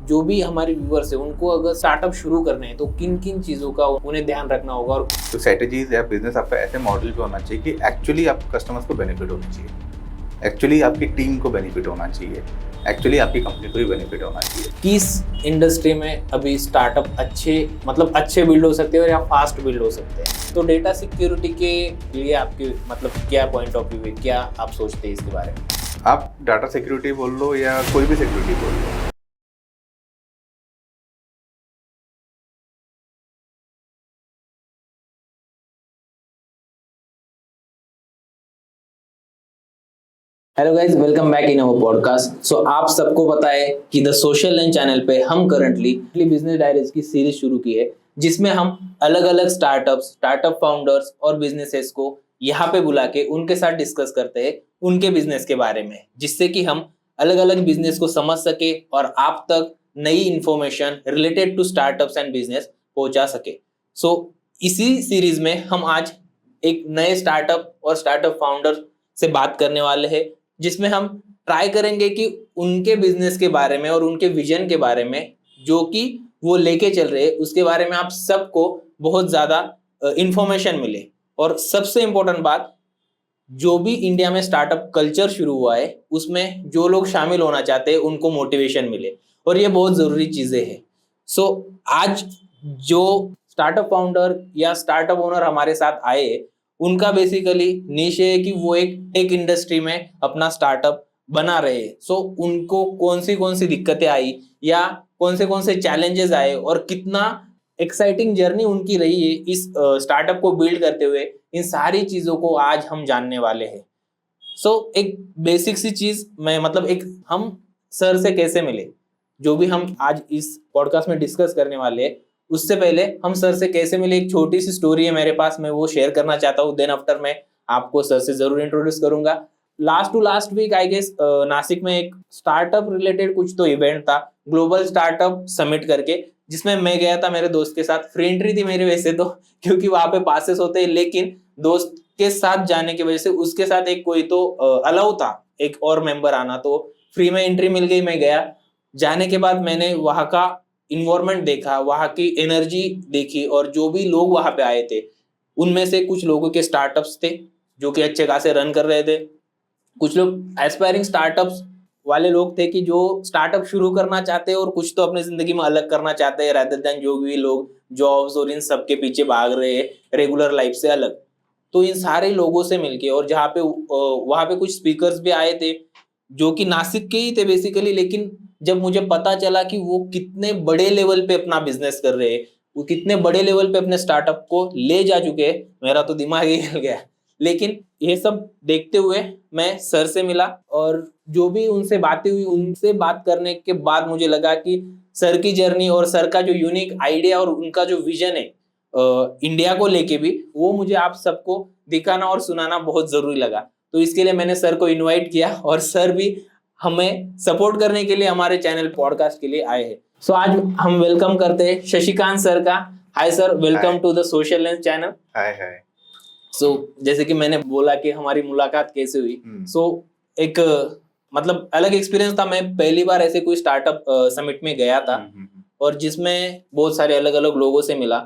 जो भी हमारे व्यूअर्स है उनको अगर स्टार्टअप शुरू करने हैं तो किन किन चीज़ों का उन्हें ध्यान रखना होगा? और तो स्ट्रेटजीज या बिजनेस आपका ऐसे मॉडल पे होना चाहिए कि एक्चुअली आपके कस्टमर्स को बेनिफिट होना चाहिए, एक्चुअली आपकी टीम को बेनिफिट होना चाहिए, एक्चुअली आपकी कंपनी को भी बेनिफिट होना चाहिए। किस इंडस्ट्री में अभी स्टार्टअप अच्छे बिल्ड हो सकते हैं और या फास्ट बिल्ड हो सकते हैं? तो डेटा सिक्योरिटी के लिए आपके क्या पॉइंट ऑफ व्यू है, क्या आप सोचते हैं इसके बारे में? आप डाटा सिक्योरिटी बोल लो या कोई भी सिक्योरिटी बोल लो, hello guys, welcome back in our podcast. So आप सबको पता है कि द सोशल लर्न चैनल पे हम करंटली बिजनेस डायरीज की सीरीज शुरू की है, जिसमें हम अलग अलग स्टार्टअप फाउंडर्स और बिजनेसेस को यहाँ पे बुला के उनके साथ डिस्कस करते हैं उनके बिजनेस के बारे में, जिससे कि हम अलग अलग बिजनेस को समझ सके और आप तक नई information related to startups and business पहुंचा सके। सो इसी सीरीज में हम आज एक नए स्टार्टअप और स्टार्टअप फाउंडर से बात करने वाले हैं, जिसमें हम ट्राई करेंगे कि उनके बिजनेस के बारे में और उनके विजन के बारे में जो कि वो लेके चल रहे हैं उसके बारे में आप सबको बहुत ज्यादा इंफॉर्मेशन मिले। और सबसे इंपॉर्टेंट बात, जो भी इंडिया में स्टार्टअप कल्चर शुरू हुआ है उसमें जो लोग शामिल होना चाहते हैं उनको मोटिवेशन मिले, और ये बहुत जरूरी चीजें हैं। सो आज जो स्टार्टअप फाउंडर या स्टार्टअप ओनर हमारे साथ आए, उनका बेसिकली निश है कि वो एक टेक इंडस्ट्री में अपना स्टार्टअप बना रहे हैं। सो उनको कौन सी दिक्कतें आई या कौन से चैलेंजेस आए और कितना एक्साइटिंग जर्नी उनकी रही है इस स्टार्टअप को बिल्ड करते हुए, इन सारी चीजों को आज हम जानने वाले हैं। एक बेसिक सी चीज मैं एक हम सर से कैसे मिले, जो भी हम आज इस पॉडकास्ट में डिस्कस करने वाले हैं, उससे पहले हम सर से कैसे मिले एक छोटी सी स्टोरी है मेरे पास, मैं वो शेयर करना चाहता हूँ। देन आफ्टर मैं आपको सर से जरूर इंट्रोड्यूस करूंगा। Last week I guess Nashik में एक स्टार्टअप रिलेटेड कुछ तो इवेंट था, ग्लोबल स्टार्टअप समिट करके, जिसमें मैं गया था मेरे दोस्त के साथ। फ्री एंट्री थी मेरी वैसे तो, क्योंकि वहां पे पासेस होते हैं, लेकिन दोस्त के साथ जाने की वजह से उसके साथ एक कोई तो अलाउ था एक और मेंबर आना, तो फ्री में एंट्री मिल गई। मैं गया, जाने के बाद मैंने वहां का इन्वायरमेंट देखा, वहां की एनर्जी देखी, और जो भी लोग वहां पे आए थे उनमें से कुछ लोगों के स्टार्टअप्स थे जो कि अच्छे खासे रन कर रहे थे। कुछ लोग एस्पायरिंग स्टार्टअप्स वाले लोग थे कि जो स्टार्टअप शुरू करना चाहते हैं और कुछ तो अपनी जिंदगी में अलग करना चाहते हैं, रादर देन जो भी लोग जॉब्स और इन सब के पीछे भाग रहे हैं रेगुलर लाइफ से अलग। तो इन सारे लोगों से मिलके, और जहाँ पे वहां पे कुछ स्पीकर्स भी आए थे जो कि नासिक के ही थे बेसिकली, लेकिन जब मुझे पता चला कि वो कितने बड़े लेवल पे अपना बिजनेस कर रहे हैं, वो कितने बड़े लेवल पे अपने स्टार्टअप को ले जा चुके हैं, मेरा तो दिमाग ही हिल गया। लेकिन ये सब देखते हुए मैं सर से मिला, और जो भी उनसे बातें हुई, उनसे बात करने के बाद मुझे लगा कि सर की जर्नी और सर का जो यूनिक आइडिया और उनका जो विजन है इंडिया को लेके भी, वो मुझे आप सबको दिखाना और सुनाना बहुत जरूरी लगा। तो इसके लिए मैंने सर को इनवाइट किया, और सर भी हमें सपोर्ट करने के लिए हमारे चैनल पॉडकास्ट के लिए आए हैं। सो आज हम वेलकम करते हैं शशिकांत सर का। Hi sir, welcome to the social lens channel. Hi. जैसे कि मैंने बोला कि हमारी मुलाकात कैसे हुई, एक अलग एक्सपीरियंस था। मैं पहली बार ऐसे कोई स्टार्टअप समिट में गया था, और जिसमें बहुत सारे अलग अलग लोगों से मिला,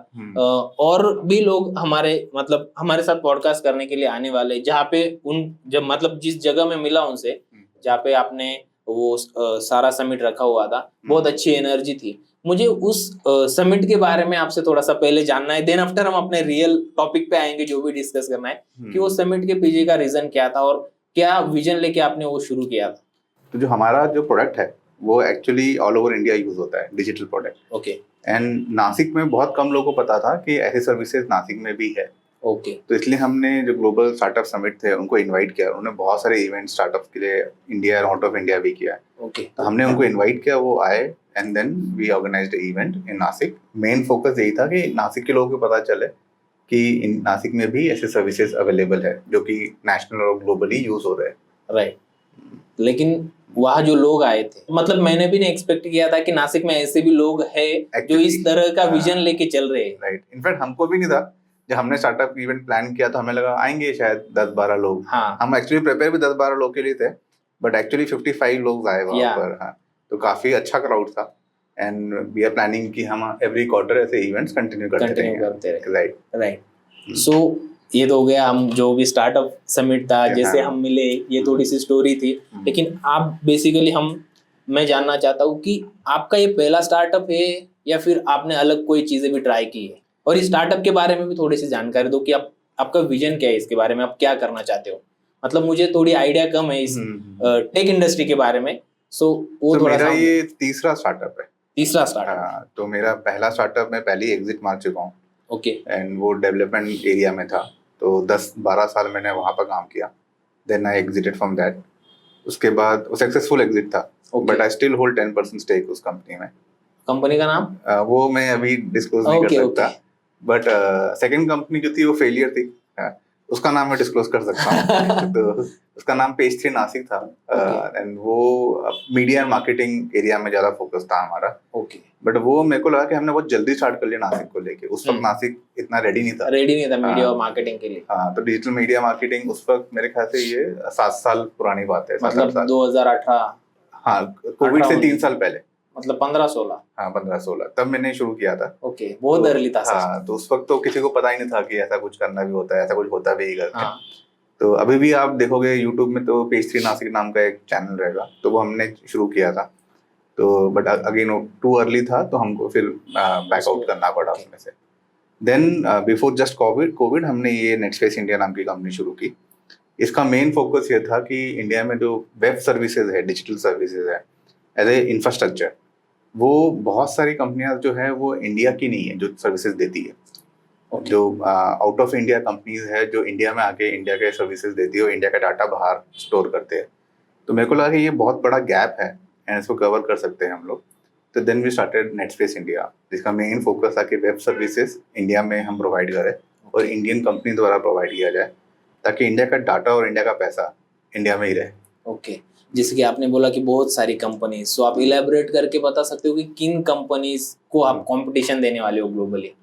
और भी लोग हमारे साथ पॉडकास्ट करने के लिए आने वाले, जहाँ पे जिस जगह में मिला उनसे, जहाँ पे आपने वो सारा समिट रखा हुआ था, बहुत अच्छी एनर्जी थी। मुझे उस समिट के बारे में आपसे थोड़ा सा पहले जानना है, देन आफ्टर हम अपने रियल टॉपिक पे आएंगे जो भी डिस्कस करना है, कि वो समिट के पीछे का रीजन क्या था और क्या विजन लेके आपने वो शुरू किया था। तो जो हमारा जो प्रोडक्ट है वो actually all over India use होता है, digital product. Okay. And Nashik में बहुत कम लोगों को पता था कि ऐसी सर्विसेज नासिक में भी है। ओके। तो इसलिए हमने जो ग्लोबल स्टार्टअप समिट थे उनको इनवाइट किया। उन्होंने बहुत सारे इवेंट स्टार्टअप के लिए इंडिया और आउट ऑफ इंडिया भी किया। ओके। तो हमने उनको इनवाइट किया, वो आए, and then we organized event in Nashik. Main focus यही था कि नासिक के लोगों को पता चले कि नासिक में भी ऐसे सर्विसेज अवेलेबल है जो कि नेशनल और ग्लोबली यूज हो रहे हैं। राइट। लेकिन वहाँ जो लोग आए थे, मैंने भी नहीं एक्सपेक्ट किया था कि नासिक में ऐसे भी लोग हैं जो इस तरह का विजन लेके चल रहे हैं। राइट। इनफैक्ट हमको भी नहीं था, जब हमने स्टार्टअप इवेंट प्लान किया तो हमें लगा आएंगे शायद 10-12 लोग। हाँ। हम एक्चुअली प्रिपेयर भी 10-12 लोग के लिए थे, बट एक्चुअली 55 लोग आए वहाँ पर। हाँ, तो काफी अच्छा क्राउड था। एंड वी आर प्लानिंग कि हम एवरी क्वार्टर ऐसे इवेंट्स कंटिन्यू करते रहेंगे। Right right. सो ये तो हो गया हम जो भी स्टार्टअप समिट था जैसे हम मिले, ये थोड़ी सी स्टोरी थी। लेकिन आप बेसिकली मैं जानना चाहता हूँ कि आपका ये पहला स्टार्टअप है या फिर आपने अलग कोई चीजें भी ट्राई की है, और इस स्टार्टअप के बारे में भी थोड़ी सी जानकारी दो कि आपका विजन क्या है इसके बारे में, आप क्या करना चाहते हो। मतलब मुझे थोड़ी आइडिया कम है इस टेक इंडस्ट्री के बारे में। सो वो तो थोड़ा मेरा सा ये तीसरा स्टार्टअप है। तीसरा स्टार्टअप। हाँ, तो मेरा पहला स्टार्टअप मैं पहले ही एग्जिट मार चुका हूँ। ओके। एंड वो डेवलपमेंट एरिया में था, तो 10-12 साल मैंने वहाँ पर काम किया। Then I exited from that. उसके बाद वो सक्सेसफुल एग्जिट था, but I still hold 10% stake उस कंपनी में। कंपनी का नाम वो मैं अभी डिस्क्लोज नहीं कर सकता, बट सेकंड कंपनी जो थी वो फेलियर थी। उसका नाम मैं डिस्क्लोज कर सकता हूँ। तो उसका नाम पेज 3 नासिक था। एंड वो मीडिया एंड मार्केटिंग एरिया में ज्यादा फोकस था हमारा। ओके। बट वो मेरे को लगा कि हमने बहुत जल्दी स्टार्ट कर लिया नासिक को लेके। उस वक्त नासिक इतना रेडी नहीं था मीडिया और मार्केटिंग के लिए। हाँ, तो डिजिटल मीडिया मार्केटिंग उस वक्त मेरे ख्याल से ये 7 साल पुरानी बात है। मतलब 2018। हाँ, कोविड से 3 साल पहले, मतलब 15-16। हाँ 15-16 तब मैंने शुरू किया था। ओके, बहुत अर्ली था। हाँ, तो उस वक्त तो किसी को पता ही नहीं था कि ऐसा कुछ करना भी होता है, ऐसा कुछ होता भी करके। हाँ। तो अभी भी आप देखोगे यूट्यूब में तो पेज 3 नासिक नाम का एक चैनल रहेगा, तो वो हमने शुरू किया था। तो बट अगेन टू अर्ली था, तो हमको फिर बैकआउट करना पड़ा उसमें से। देन बिफोर जस्ट कोविड हमने ये नेटस्पेस इंडिया नाम की कंपनी शुरू की। इसका मेन फोकस ये था कि इंडिया में जो वेब सर्विसेज है, डिजिटल सर्विसेज है एज ए इंफ्रास्ट्रक्चर, वो बहुत सारी कंपनियां जो है वो इंडिया की नहीं है जो सर्विसेज देती है। जो आउट ऑफ इंडिया कंपनीज है जो इंडिया में आके इंडिया के सर्विसेज देती है, और इंडिया का डाटा बाहर स्टोर करते हैं। तो मेरे को लगा कि ये बहुत बड़ा गैप है एंड इसको कवर कर सकते हैं हम लोग। तो देन वी स्टार्टेड नेटस्पेस इंडिया, जिसका मेन फोकस था कि वेब सर्विसेज इंडिया में हम प्रोवाइड करें और इंडियन कंपनी द्वारा प्रोवाइड किया जाए, ताकि इंडिया का डाटा और इंडिया का पैसा इंडिया में ही रहे। ओके। जैसे कि आपने बोला कि बहुत सारी कंपनीज, सो आप इलेबोरेट करके बता सकते हो कि किन कंपनीज को आप कंपटीशन देने वाले हो ग्लोबली?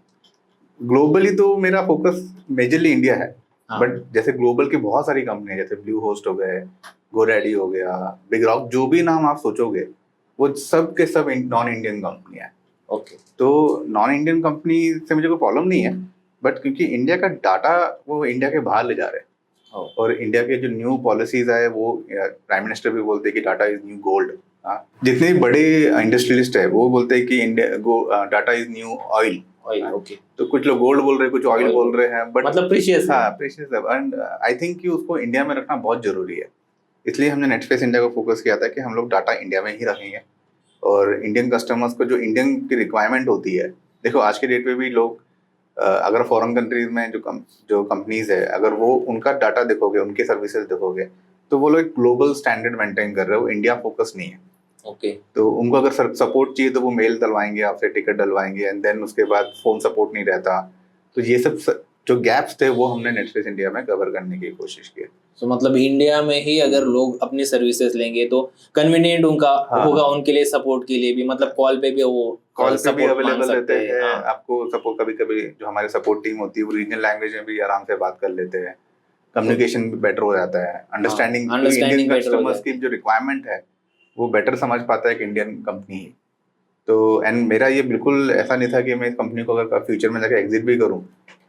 ग्लोबली तो मेरा फोकस मेजरली इंडिया है। हाँ। बट जैसे ग्लोबल की बहुत सारी कंपनी जैसे ब्लू होस्ट हो गए, गोरेडी हो गया, बिग रॉक, जो भी नाम आप सोचोगे वो सब के सब नॉन इंडियन कंपनी है। ओके। तो नॉन इंडियन कंपनी से मुझे कोई प्रॉब्लम नहीं है, बट क्योंकि इंडिया का डाटा वो इंडिया के बाहर ले जा रहे हैं, और इंडिया के जो न्यू पॉलिसीज है वो प्राइम मिनिस्टर भी बोलते हैं कि डाटा इज न्यू गोल्ड। जितने बड़े इंडस्ट्रियलिस्ट है वो बोलते हैं कि India data is new oil. Okay. तो कुछ लोग गोल्ड बोल रहे हैं, कुछ ऑयल बोल रहे हैं, बट मतलब प्रीशियस है। हाँ, प्रीशियस है। एंड आई थिंक कि उसको इंडिया में रखना बहुत जरूरी है। इसलिए हमने नेटस्पेस इंडिया को फोकस किया था कि हम लोग डाटा इंडिया में ही रखेंगे, और इंडियन कस्टमर्स को जो इंडियन की रिक्वायरमेंट होती है, देखो आज के डेट पे भी लोग अगर फॉरेन कंट्रीज में जो कंपनीज है, अगर वो उनका डाटा देखोगे, उनके सर्विसेज देखोगे, तो वो लोग एक ग्लोबल स्टैंडर्ड मेंटेन कर रहे हो, इंडिया फोकस नहीं है। ओके। तो उनको अगर सपोर्ट चाहिए तो वो मेल डलवाएंगे आपसे, टिकट डलवाएंगे, एंड देन उसके बाद फोन सपोर्ट नहीं रहता। तो ये सब जो गैप्स थे वो हमने नेटस्पेस इंडिया में कवर करने की कोशिश की। तो मतलब इंडिया में ही अगर लोग अपनी सर्विसेज लेंगे तो कन्वीनियंट उनका होगा, उनके लिए सपोर्ट के लिए भी, मतलब कॉल पे भी अवेलेबल रहते हैं। आपको सपोर्ट कभी जो हमारे सपोर्ट टीम होती है वो रीजनल लैंग्वेज में भी आराम से बात कर लेते हैं, कम्युनिकेशन भी बेटर हो जाता है, अंडरस्टैंडिंग इंडियन कस्टमर्स की जो रिक्वायरमेंट है वो बेटर समझ पाता है कि इंडियन कंपनी ही। तो एंड मेरा ये बिल्कुल ऐसा नहीं था कि मैं इस कंपनी को अगर फ्यूचर में जाकर एग्जिट भी करूं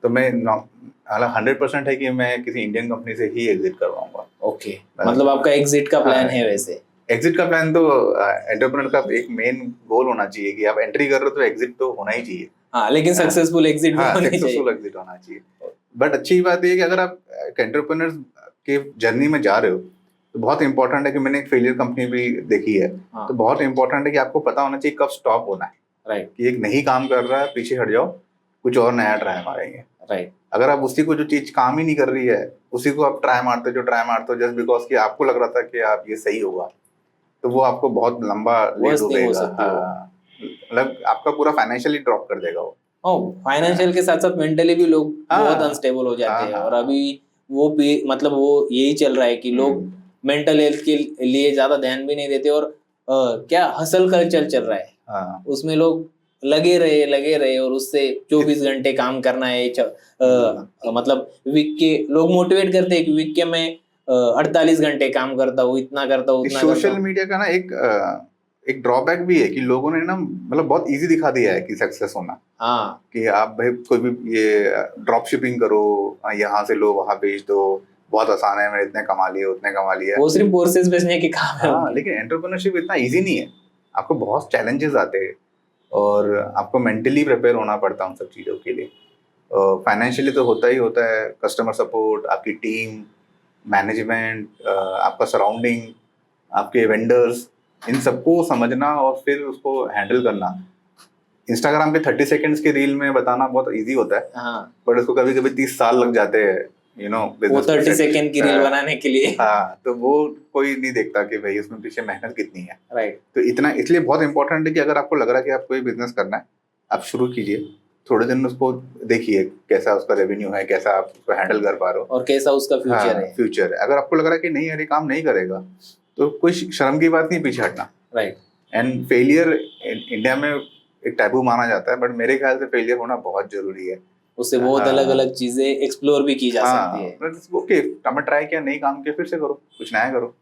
तो मैं 100% है कि मैं किसी इंडियन कंपनी से ही एग्जिट करवाऊंगा। ओके। मतलब आपका एग्जिट का प्लान है? वैसे एग्जिट का प्लान तो एंटरप्रेन्योर का एक मेन गोल होना चाहिए कि आप एंट्री कर रहे हो तो एग्जिट तो होना ही चाहिए। हाँ, लेकिन सक्सेसफुल एग्जिट सक्सेसफुल एग्जिट होना चाहिए। बट अच्छी बात ये है कि अगर आप एंटरप्रेन्योर के जर्नी में जा रहे हो तो बहुत इंपॉर्टेंट है कि मैंने एक फेलियर कंपनी भी देखी है। तो बहुत इंपॉर्टेंट है कि आपको पता होना चाहिए कब स्टॉप होना है। राइट। कि एक नहीं काम कर रहा है, पीछे हट जाओ, कुछ और नया ट्राई मारेंगे। राइट। अगर आप उसी को जो चीज काम ही नहीं कर रही है उसी को आप ट्राई मारते हो जस्ट बिकॉज कि आपको लग रहा था कि आप ये सही होगा, तो वो आपको बहुत लंबा लेट हो जाएगा। मतलब आपका पूरा फाइनेंशियली ड्रॉप कर देगा वो। फाइनेंशियल के साथ साथ मेंटली भी लोग बहुत अनस्टेबल हो जाते हैं। और अभी वो भी मतलब वो यही चल रहा है कि लोग मेंटल हेल्थ के लिए ज्यादा ध्यान भी नहीं देते, और क्या हसल कल्चर चल रहा है, उसमें लोग लगे रहे और उससे 24 घंटे काम करना है। मतलब वीक के लोग मोटिवेट करते हैं कि वीक के मैं 48 घंटे काम करता हूँ, इतना करता हूँ, उतना। सोशल मीडिया का ना एक एक ड्रॉबैक भी है कि लोगों ने ना मतलब बहुत इजी दिखा दिया है कि सक्सेस होना, हाँ कि आप भाई कोई भी ये ड्रॉप शिपिंग करो, यहाँ से लो वहां बेच दो, बहुत आसान है, मैंने इतने कमा लिए उतने कमा लिया। वो सिर्फ कोर्सेज बेचने के काम है हाँ, उनके। लेकिन एंटरप्रेन्योरशिप इतना इजी नहीं है, आपको बहुत चैलेंजेस आते हैं और आपको मेंटली प्रिपेयर होना पड़ता है उन सब चीज़ों के लिए। फाइनेंशियली तो होता ही होता है, कस्टमर सपोर्ट, आपकी टीम, मैनेजमेंट, आपका सराउंडिंग, आपके वेंडर्स, इन सबको समझना और फिर उसको हैंडल करना। इंस्टाग्राम पे 30 सेकंड्स के रील में बताना बहुत इजी होता है, हाँ बट उसको कभी कभी 30 साल लग जाते हैं, वो 30 सेकंड की रील बनाने के लिए। हाँ, तो वो कोई नहीं देखता कि भाई उसमें पीछे मेहनत कितनी है। राइट। तो इतना इसलिए बहुत इंपॉर्टेंट है कि अगर आपको लग रहा है कि आप कोई बिजनेस करना है, आप शुरू कीजिए, थोड़े दिन उसको देखिए कैसा उसका रेवेन्यू है, कैसा आप उसको हैंडल कर पा रहे हो और कैसा उसका फ्यूचर है। फ्यूचर है। अगर आपको लग रहा है कि नहीं यार ये काम नहीं करेगा, तो कोई शर्म की बात नहीं पीछे हटना। राइट। एंड फेलियर इंडिया में एक टैबू माना जाता है, बट मेरे ख्याल से फेलियर होना बहुत जरूरी है। उससे बहुत अलग अलग चीजें एक्सप्लोर भी की जा सकती है। ओके, हमें ट्राई किया, नहीं काम किया, फिर से करो, कुछ नया करो,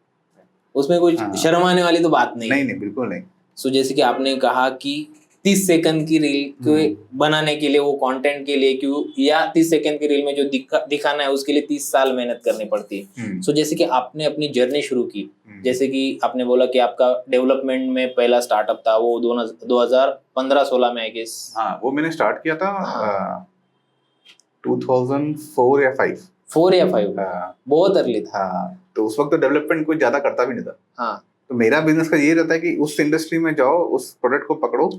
उसमें कुछ शर्म आने वाली तो बात नहीं है। नहीं बिल्कुल नहीं। सो जैसे कि आपने कहा कि 30 सेकंड की रील को बनाने के लिए, वो कंटेंट के लिए क्यों, या 30 सेकंड की रील में जो दिखाना है उसके लिए 30 साल मेहनत करनी पड़ती है। सो जैसे कि आपने अपनी जर्नी शुरू की, जैसे कि आपने बोला कि आपका डेवलपमेंट में पहला स्टार्टअप था वो 2015-16 में आई गेस। हाँ, वो मैंने स्टार्ट किया था 2004 या 5। 4 या 5, बहुत अर्ली था। तो उस वक्त तो डेवलपमेंट कोई ज्यादा करता भी नहीं था। हाँ, तो मेरा बिजनेस का ये रहता है कि उस इंडस्ट्री में जाओ, उस प्रोडक्ट को पकड़ो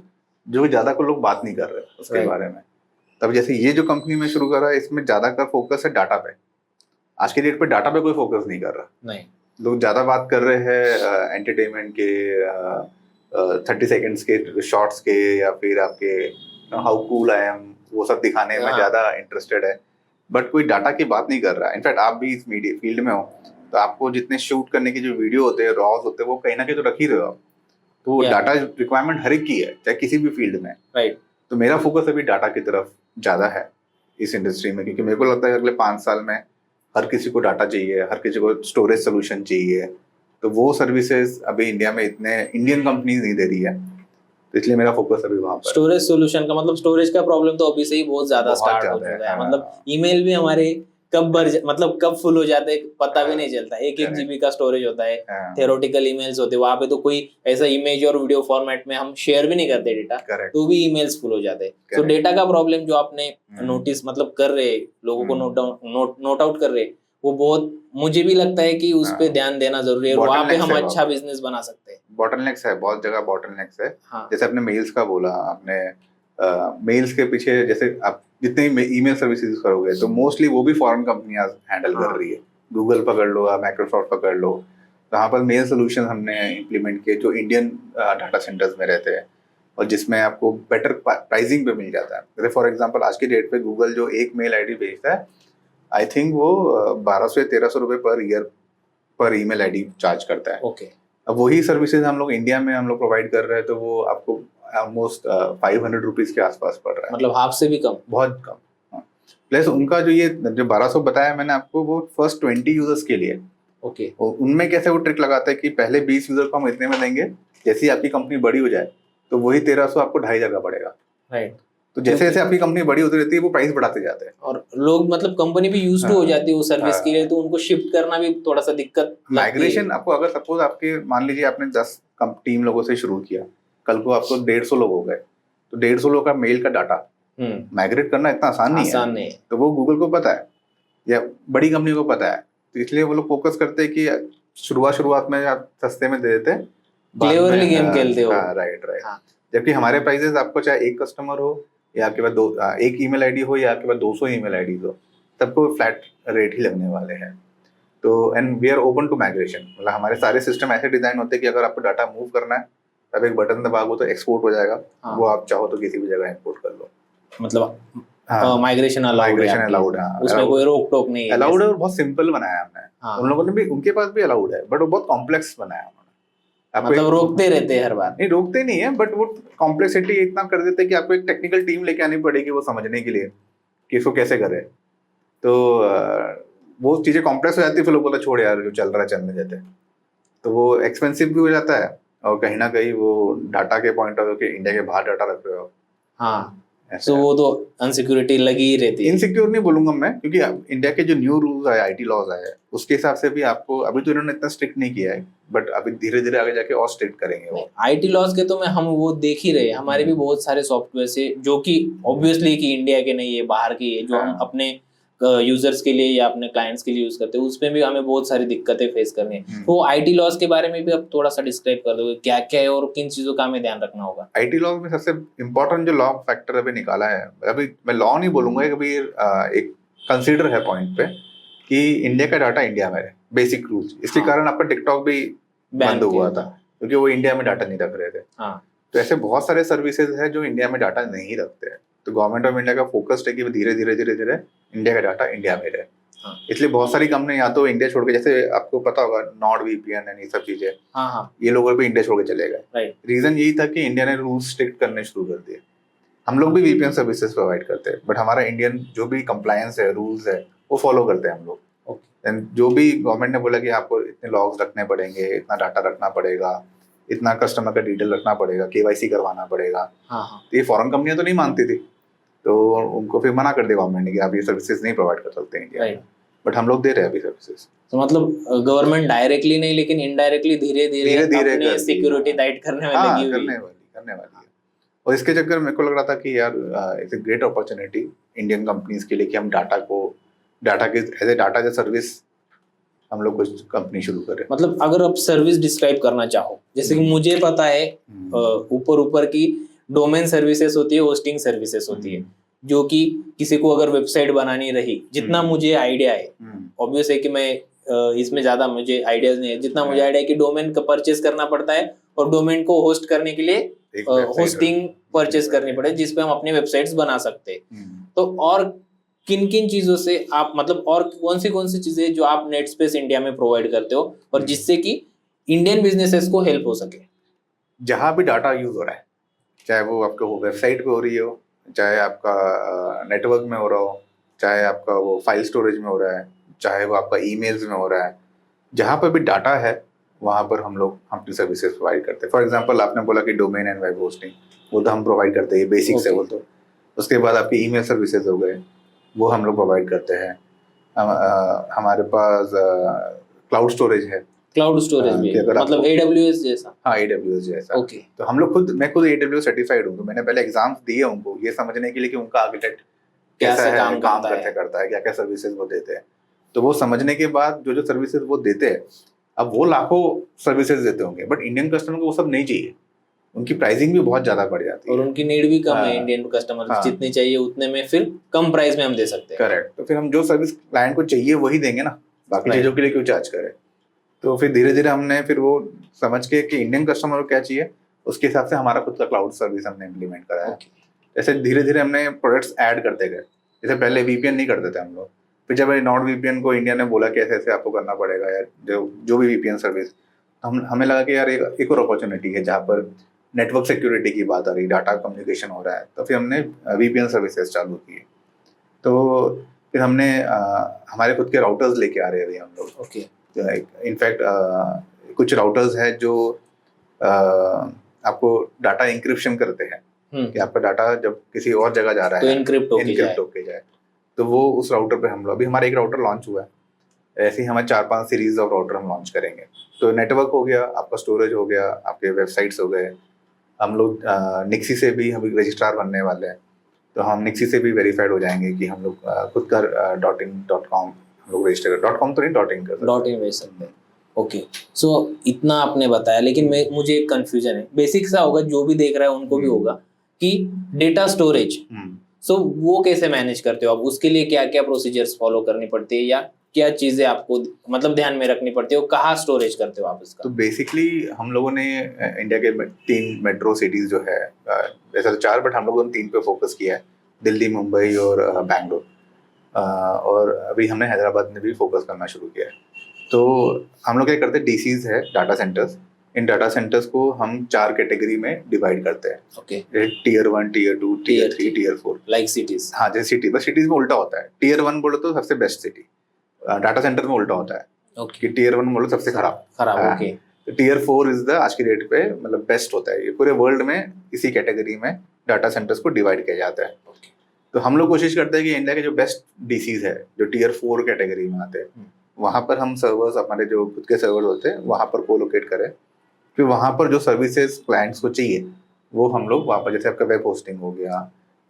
जो ज्यादा को लोग बात नहीं कर रहे उसके बारे में। तब जैसे ये जो कंपनी में शुरू करा, इसमें ज्यादा का फोकस है डाटा पे। आज के डेट पे डाटा पे कोई फोकस नहीं कर रहा। नहीं, लोग ज्यादा बात कर रहे हैं एंटरटेनमेंट के, 30 सेकंड्स के शॉर्ट्स के, या फिर आपके हाउ कूल आई एम, वो सब दिखाने में ज्यादा इंटरेस्टेड है, बट कोई डाटा की बात नहीं कर रहा है। इनफैक्ट आप भी इस मीडिया फील्ड में हो, तो आपको जितने शूट करने के जो वीडियो होते हैं, रॉज होते हैं, वो कहीं ना कहीं तो रख ही रहे हो आप। तो डाटा रिक्वायरमेंट हर एक की है, चाहे किसी भी फील्ड में। राइट। तो मेरा फोकस अभी डाटा की तरफ ज्यादा है इस इंडस्ट्री में, क्योंकि मेरे को लगता है अगले 5 साल में हर किसी को डाटा चाहिए, हर किसी को स्टोरेज सोल्यूशन चाहिए। तो वो सर्विसेज अभी इंडिया में इतने इंडियन कंपनीज नहीं दे रही है, तो इसलिए मेरा फोकस अभी वहां पर। स्टोरेज सोल्यूशन का मतलब स्टोरेज का प्रॉब्लम तो अभी से ही बहुत ज्यादा स्टार्ट हो चुका है। मतलब ईमेल भी हमारे कब फुल हो जाते हैं पता भी नहीं चलता। 1 GB का स्टोरेज होता है, थियोरेटिकल ईमेल्स होते हैं, वहां पे तो कोई ऐसा इमेज और वीडियो फॉर्मेट में हम शेयर भी नहीं करते डेटा, तो भी ईमेल्स फुल हो जाते हैं। तो डेटा का प्रॉब्लम जो आपने नोटिस मतलब कर रहे, लोगों को नोट आउट कर रहे, वो बहुत मुझे भी लगता है कि उस पे ध्यान देना जरूरी है, वहां पे हम अच्छा बिजनेस बना सकते हैं। बॉटलनेक्स है, बहुत जगह बॉटलनेक्स है। जैसे आपने मेल्स का बोला, आपने मेल्स के पीछे जैसे आप जितने ईमेल सर्विसेज करोगे, तो मोस्टली वो भी फॉरेन कंपनियां हैंडल कर रही है। गूगल पकड़ लो या माइक्रोसॉफ्ट पकड़ लो, तो यहाँ पर मेल सोल्यूशन हमने इम्प्लीमेंट किए जो इंडियन डाटा सेंटर्स में रहते हैं, और जिसमें आपको बेटर प्राइसिंग पे मिल जाता है। जैसे फॉर एग्जांपल आज की डेट पे गूगल जो एक मेल आईडी भेजता है, आई थिंक वो 1200 या 1300 रुपए पर ईयर पर ईमेल आईडी चार्ज करता है। ओके। अब वही सर्विसेज हम लोग इंडिया में प्रोवाइड कर रहे हैं, तो वो आपको ऑलमोस्ट 500 रुपीज के आसपास पड़ रहा है, मतलब हाफ से भी कम, बहुत कम। प्लस उनका जो 1200 बताया मैंने आपको, वो फर्स्ट 20 यूजर्स के लिए। ओके। उनमें कैसे वो ट्रिक लगाता है कि पहले 20 यूजर को हम इतने में देंगे, जैसे ही आपकी कंपनी बड़ी हो जाए तो वही 1300 आपको 2.5 का पड़ेगा। राइट। तो जैसे जैसे आपकी कंपनी बड़ी होती रहती है, वो प्राइस बढ़ाते जाते हैं, और लोग मतलब कंपनी भी यूज्ड हो जाती है वो सर्विस के लिए, तो उनको शिफ्ट करना भी थोड़ा सा दिक्कत। माइग्रेशन आपको, अगर सपोज आपके मान लीजिए आपने 10 टीम लोगों से शुरू किया, कल को आपको 150 लोग हो गए, तो 150 लोग का मेल का डाटा माइग्रेट करना इतना आसान नहीं है। तो वो गूगल को पता है या बड़ी कंपनी को पता है, तो इसलिए वो लोग फोकस करते हैं कि शुरुआत में आप सस्ते में दे देते हैं, क्लेवरली गेम खेलते हो। राइट। जबकि हमारे प्राइसेस आपको चाहे एक कस्टमर हो या आपके पास एक ईमेल आईडी हो या आपके पास 200 ईमेल आईडी हो, सबको फ्लैट रेट ही लगने वाले हैं। तो and we are open to migration, मतलब हमारे सारे सिस्टम ऐसे डिजाइन होते हैं कि अगर आपको डाटा मूव करना है, तब एक बटन दबाओ तो एक्सपोर्ट हो जाएगा। वो आप चाहो तो किसी भी जगह इंपोर्ट कर लो, मतलब माइग्रेशन अलाउड है, उसमें कोई रोक टोक नहीं है, अलाउड है, और बहुत सिंपल बनाया हमने। उन लोगों ने भी, उनके पास भी अलाउड है, बट वो बहुत कॉम्प्लेक्स बनाया उन्होंने। मतलब रोकते रहते हैं हर बार? नहीं, रोकते नहीं है, बट वो कॉम्प्लेक्सिटी इतना कर देते हैं कि आपको एक टेक्निकल टीम लेके आनी पड़ेगी वो समझने के लिए कि इसको कैसे करे। तो वो चीजें कॉम्प्लेक्स हो जाती है, फिर लोग बोलते छोड़ यार जो चल रहा है चलने देते हैं, तो वो एक्सपेंसिव भी हो जाता है और कहीं ना कहीं वो डाटा के पॉइंट ऑफ व्यू के इंडिया के बाहर डाटा रख रहे हो हाँ, ऐसे तो वो तो अनसिक्योरिटी लगी ही रहती है। इनसिक्योर नहीं बोलूंगा मैं, क्योंकि अब इंडिया के जो न्यू रूल्स आए, आईटी लॉज आए, उसके हिसाब से भी आपको अभी तो इन्होंने इतना स्ट्रिक्ट नहीं किया है, बट अभी धीरे धीरे आगे जाके और स्ट्रिक्ट करेंगे वो। आईटी लॉज के तो मैं हम वो देख ही रहे हैं, हमारे भी बहुत सारे सॉफ्टवेयर से जो कि ऑब्वियसली कि इंडिया के नहीं है, बाहर के है, जो हम हाँ। अपने यूजर्स के लिए या अपने क्लाइंट्स के लिए यूज करते हैं, उसमें भी हमें बहुत सारी दिक्कतें फेस करनी है। तो आईटी लॉज के बारे में भी आप थोड़ा सा डिस्क्राइब कर दोगे, क्या क्या है और किन चीजों का हमें ध्यान रखना होगा? आईटी लॉ में सबसे इम्पोर्टेंट जो लॉ फैक्टर अभी निकाला है, अभी मैं लॉ नहीं बोलूंगा, अभी एक कंसीडर है पॉइंट पे कि इंडिया का डाटा इंडिया में है, बेसिक रूल्स। इसके हाँ। कारण आपका टिकटॉक भी बैन बंद हुआ किया था, क्योंकि वो इंडिया में डाटा नहीं रख रहे थे। हाँ, तो ऐसे बहुत सारे सर्विसेज है जो इंडिया में डाटा नहीं रखते हैं। तो गवर्नमेंट ऑफ इंडिया का फोकस है कि धीरे धीरे धीरे धीरे इंडिया का डाटा इंडिया में रहे। हाँ। इसलिए बहुत सारी कंपनी या तो इंडिया छोड़ के, जैसे आपको पता होगा नॉर्ड वीपीएन एंड ये सब चीजें, हाँ, हाँ, ये लोग भी इंडिया छोड़ के चले गए। राइट। रीजन यही था कि इंडिया ने रूल्स स्ट्रिक्ट करने शुरू कर दिए। हम लोग भी वीपीएन सर्विसेज प्रोवाइड करते हैं, बट हमारा इंडियन जो भी कंप्लायंस है, रूल्स है, वो फॉलो करते हैं हम लोग। Then जो भी गवर्नमेंट ने बोला कि आपको इतने लॉग्स रखने पड़ेंगे, इतना डाटा रखना पड़ेगा, इतना कस्टमर का डिटेल रखना पड़ेगा, केवाईसी करवाना पड़ेगा, हाँ, हाँ, तो ये फॉरेन कंपनियां तो नहीं मानती थी, तो उनको फिर मना कर दिया गवर्नमेंट ने कि आप ये सर्विसेज नहीं प्रोवाइड कर सकते इंडिया में। राइट। बट हम लोग दे रहे हैं अभी सर्विसेज। तो मतलब गवर्नमेंट डायरेक्टली नहीं, लेकिन इनडायरेक्टली धीरे धीरे धीरे-धीरे कर अपने रही है। सिक्योरिटी टाइट करने में हाँ, लगी हुई है। करने वाली है। और इसके चक्कर में मेरे को लग रहा था कि यार it's a great opportunity Indian companies के लिए कि हम डाटा के as a data as service हम लोग कुछ कंपनी शुरू करें। मतलब अगर आप सर्विस डिस्क्राइब करना चाहो, जैसे कि मुझे पता है ऊपर ऊपर की डोमेन सर्विसेज होती है, होस्टिंग सर्विसेज होती है, जो कि किसी को अगर वेबसाइट बनानी रही, जितना मुझे आइडिया है, ऑब्वियस है कि मैं इसमें ज्यादा मुझे आइडियाज नहीं है, जितना मुझे आइडिया है कि डोमेन का परचेज करना पड़ता है और डोमेन को होस्ट करने के लिए होस्टिंग परचेज करनी पड़े, जिसपे हम अपनी वेबसाइट्स बना सकते हैं। तो और किन किन चीजों से आप, मतलब और कौन सी चीजें जो आप नेट स्पेस इंडिया में प्रोवाइड करते हो और जिससे कि इंडियन बिजनेसेस को हेल्प हो सके? जहां भी डाटा यूज हो रहा है, चाहे वो आपका वो वेबसाइट पे हो रही हो, चाहे आपका नेटवर्क में हो रहा हो, चाहे आपका वो फाइल स्टोरेज में हो रहा है, चाहे वो आपका ईमेल्स में हो रहा है, जहां पर भी डाटा है वहां पर हम लोग अपनी सर्विसेज प्रोवाइड करते हैं। फॉर एग्जांपल आपने बोला कि डोमेन एंड वेब होस्टिंग, वो तो हम प्रोवाइड करते हैं, बेसिक्स है वो तो। उसके बाद आपके ईमेल सर्विसेज हो गए, वो हम लोग प्रोवाइड करते हैं। हमारे पास क्लाउड स्टोरेज है। क्लाउड स्टोरेज भी, मतलब AWS जैसा? हाँ, AWS जैसा। ओके। तो हम लोग मैं खुद AWS सर्टिफाइड हूँ, तो मैंने पहले एग्जाम्स दिए उनको ये समझने के लिए कि उनका आर्किटेक्ट कैसा है, काम करता है, क्या क्या सर्विसेज वो देते हैं। तो वो समझने के बाद जो जो सर्विसेज वो देते हैं, अब वो लाखों सर्विसेज देते होंगे, बट इंडियन कस्टमर को वो सब नहीं चाहिए, उनकी प्राइसिंग भी बहुत ज्यादा बढ़ जाती है और उनकी नीड भी कम है। इंडियन कस्टमर जितनी चाहिए उतने में फिर कम प्राइस में हम दे सकते हैं। करेक्ट। तो फिर हम जो सर्विस क्लाइंट को चाहिए वही देंगे ना, बाकी चीजों के लिए क्यों चार्ज करें। तो फिर धीरे धीरे हमने फिर वो समझ के कि इंडियन कस्टमर को क्या चाहिए, उसके हिसाब से हमारा खुद का क्लाउड सर्विस हमने इम्प्लीमेंट करा है। ऐसे धीरे धीरे हमने प्रोडक्ट्स ऐड करते गए। जैसे पहले VPN नहीं करते थे हम लोग, फिर जब नॉर्ड VPN को इंडिया ने बोला कि ऐसे ऐसे आपको करना पड़ेगा यार, जो भी VPN सर्विस, हमें लगा कि यार एक और अपॉर्चुनिटी है जहाँ पर नेटवर्क सिक्योरिटी की बात आ रही, डाटा कम्युनिकेशन हो रहा है, तो फिर हमने VPN सर्विसेज चालू की। तो फिर हमने हमारे खुद के राउटर्स लेके आ रहे हैं अभी हम लोग। ओके। इनफैक्ट कुछ राउटर्स है जो आपको डाटा इंक्रिप्शन करते हैं, कि आपका डाटा जब किसी और जगह जा रहा तो है इनक्रिप्ट होके जाए, तो वो उस राउटर पे हम लोग, अभी हमारा एक राउटर लॉन्च हुआ है, ऐसे ही हमारे 4-5 सीरीज ऑफ राउटर हम लॉन्च करेंगे। तो नेटवर्क हो गया, आपका स्टोरेज हो गया, आपके वेबसाइट्स हो गए। हम लोग निक्सी से भी हम रजिस्ट्रार बनने वाले हैं, तो हम निक्सी से भी वेरीफाइड हो जाएंगे कि हम लोग खुद का .in.com हम लोग रजिस्टर कर, .com तो नहीं .in भेज सकते हैं। ओके, सो इतना आपने बताया, लेकिन मुझे एक कंफ्यूजन है, बेसिक सा होगा, जो भी देख रहा है उनको भी होगा, कि डेटा स्टोरेज, सो वो कैसे मैनेज करते हो आप? उसके लिए क्या क्या प्रोसीजर्स फॉलो करनी पड़ती है, या क्या चीजें आपको मतलब ध्यान में रखनी पड़ती है, और कहाँ स्टोरेज करते हो आप इसका? तो बेसिकली हम लोगों ने इंडिया के 3 मेट्रो सिटीज जो है, वैसे तो 4, बट हम लोगों ने 3 पे फोकस किया है, दिल्ली, मुंबई और बैंगलोर। और अभी हमने हैदराबाद में भी फोकस करना शुरू किया है। तो हम लोग क्या करते हैं, DCs है, डाटा सेंटर्स। इन डाटा सेंटर्स को हम 4 कैटेगरी में डिवाइड करते हैं। Okay. Tier 1, Tier 2, Tier 3, Tier 4, like cities. हाँ, जैसे सिटी, बस सिटीज में उल्टा होता है। Tier 1 बोलो तो सबसे बेस्ट सिटी, डाटा सेंटर में उल्टा होता है। ओके। कि Tier 1 बोलो सबसे खराब। ओके। टीयर 4 इज द आज की डेट पे मतलब बेस्ट होता है। ये पूरे वर्ल्ड में इसी कैटेगरी में डाटा सेंटर्स को डिवाइड किया जाता है। तो हम लोग कोशिश करते हैं कि इंडिया के जो बेस्ट डीसीज है जो टीयर 4 कैटेगरी में आते हैं वहाँ पर हम सर्वर्स अपने जो खुद के सर्वर्स होते हैं वहाँ पर कोलोकेट करें, फिर वहाँ पर जो सर्विसेज क्लाइंट्स को चाहिए वो हम लोग वहाँ पर, जैसे आपका वेब होस्टिंग हो गया,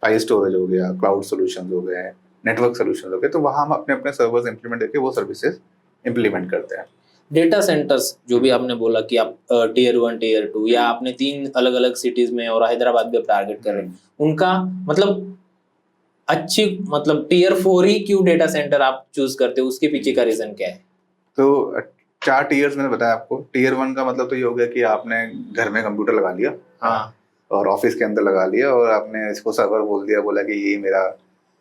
फाइल स्टोरेज हो गया, क्लाउड सोल्यूशन हो गए, नेटवर्क सोल्यूशन हो गए, तो वहाँ हम अपने अपने सर्वर्स इंप्लीमेंट करके वो सर्विसेज इंप्लीमेंट करते हैं। डेटा सेंटर्स जो भी आपने बोला कि आप टीयर 1 टीयर 2 या आपने 3 अलग अलग सिटीज में और हैदराबाद भी आप टारगेट कर रहे हैं, उनका मतलब अच्छी मतलब टीयर 4 ही क्यों डेटा सेंटर आप चूज करते हो, उसके पीछे का रीजन क्या है? तो 4 टीयर्स मैंने बताया आपको। टीयर 1 का मतलब तो ये हो गया कि आपने घर में कंप्यूटर लगा लिया, हाँ, और ऑफिस के अंदर लगा लिया और आपने इसको सर्वर बोल दिया, बोला कि ये मेरा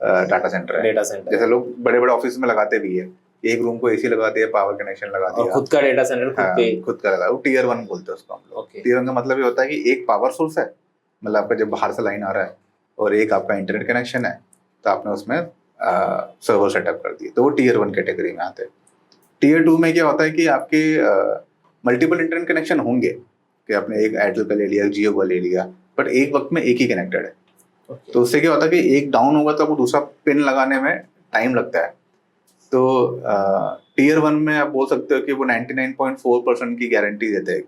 डाटा सेंटर है। डेटा सेंटर जैसे लोग बड़े बड़े ऑफिस में लगाते भी है, एक रूम को एसी लगा दिया, पावर कनेक्शन लगा और दिया, खुद का डेटा सेंटर खुद पे। खुद का लगा, वो टीयर 1 बोलते हैं उसको हम लोग। ओके, टीयर 1 का मतलब ये होता है कि एक पावर सोर्स है, मतलब आपका जब बाहर से लाइन आ रहा है, और एक आपका इंटरनेट कनेक्शन है, तो आपने उसमें सर्वर सेटअप कर दिए, तो वो टीयर 1 कैटेगरी में आते हैं। टीयर 2 में क्या होता है कि आपके मल्टीपल इंटरनेट कनेक्शन होंगे, कि आपने एक एयरटेल का ले लिया, जियो का ले लिया, बट एक वक्त में एक ही कनेक्टेड है। तो उससे क्या होता है कि एक डाउन होगा तो आपको दूसरा पिन लगाने में टाइम लगता है। तो टीयर 1 में आप बोल सकते हो कि वो 99.4% की गारंटी देते हैं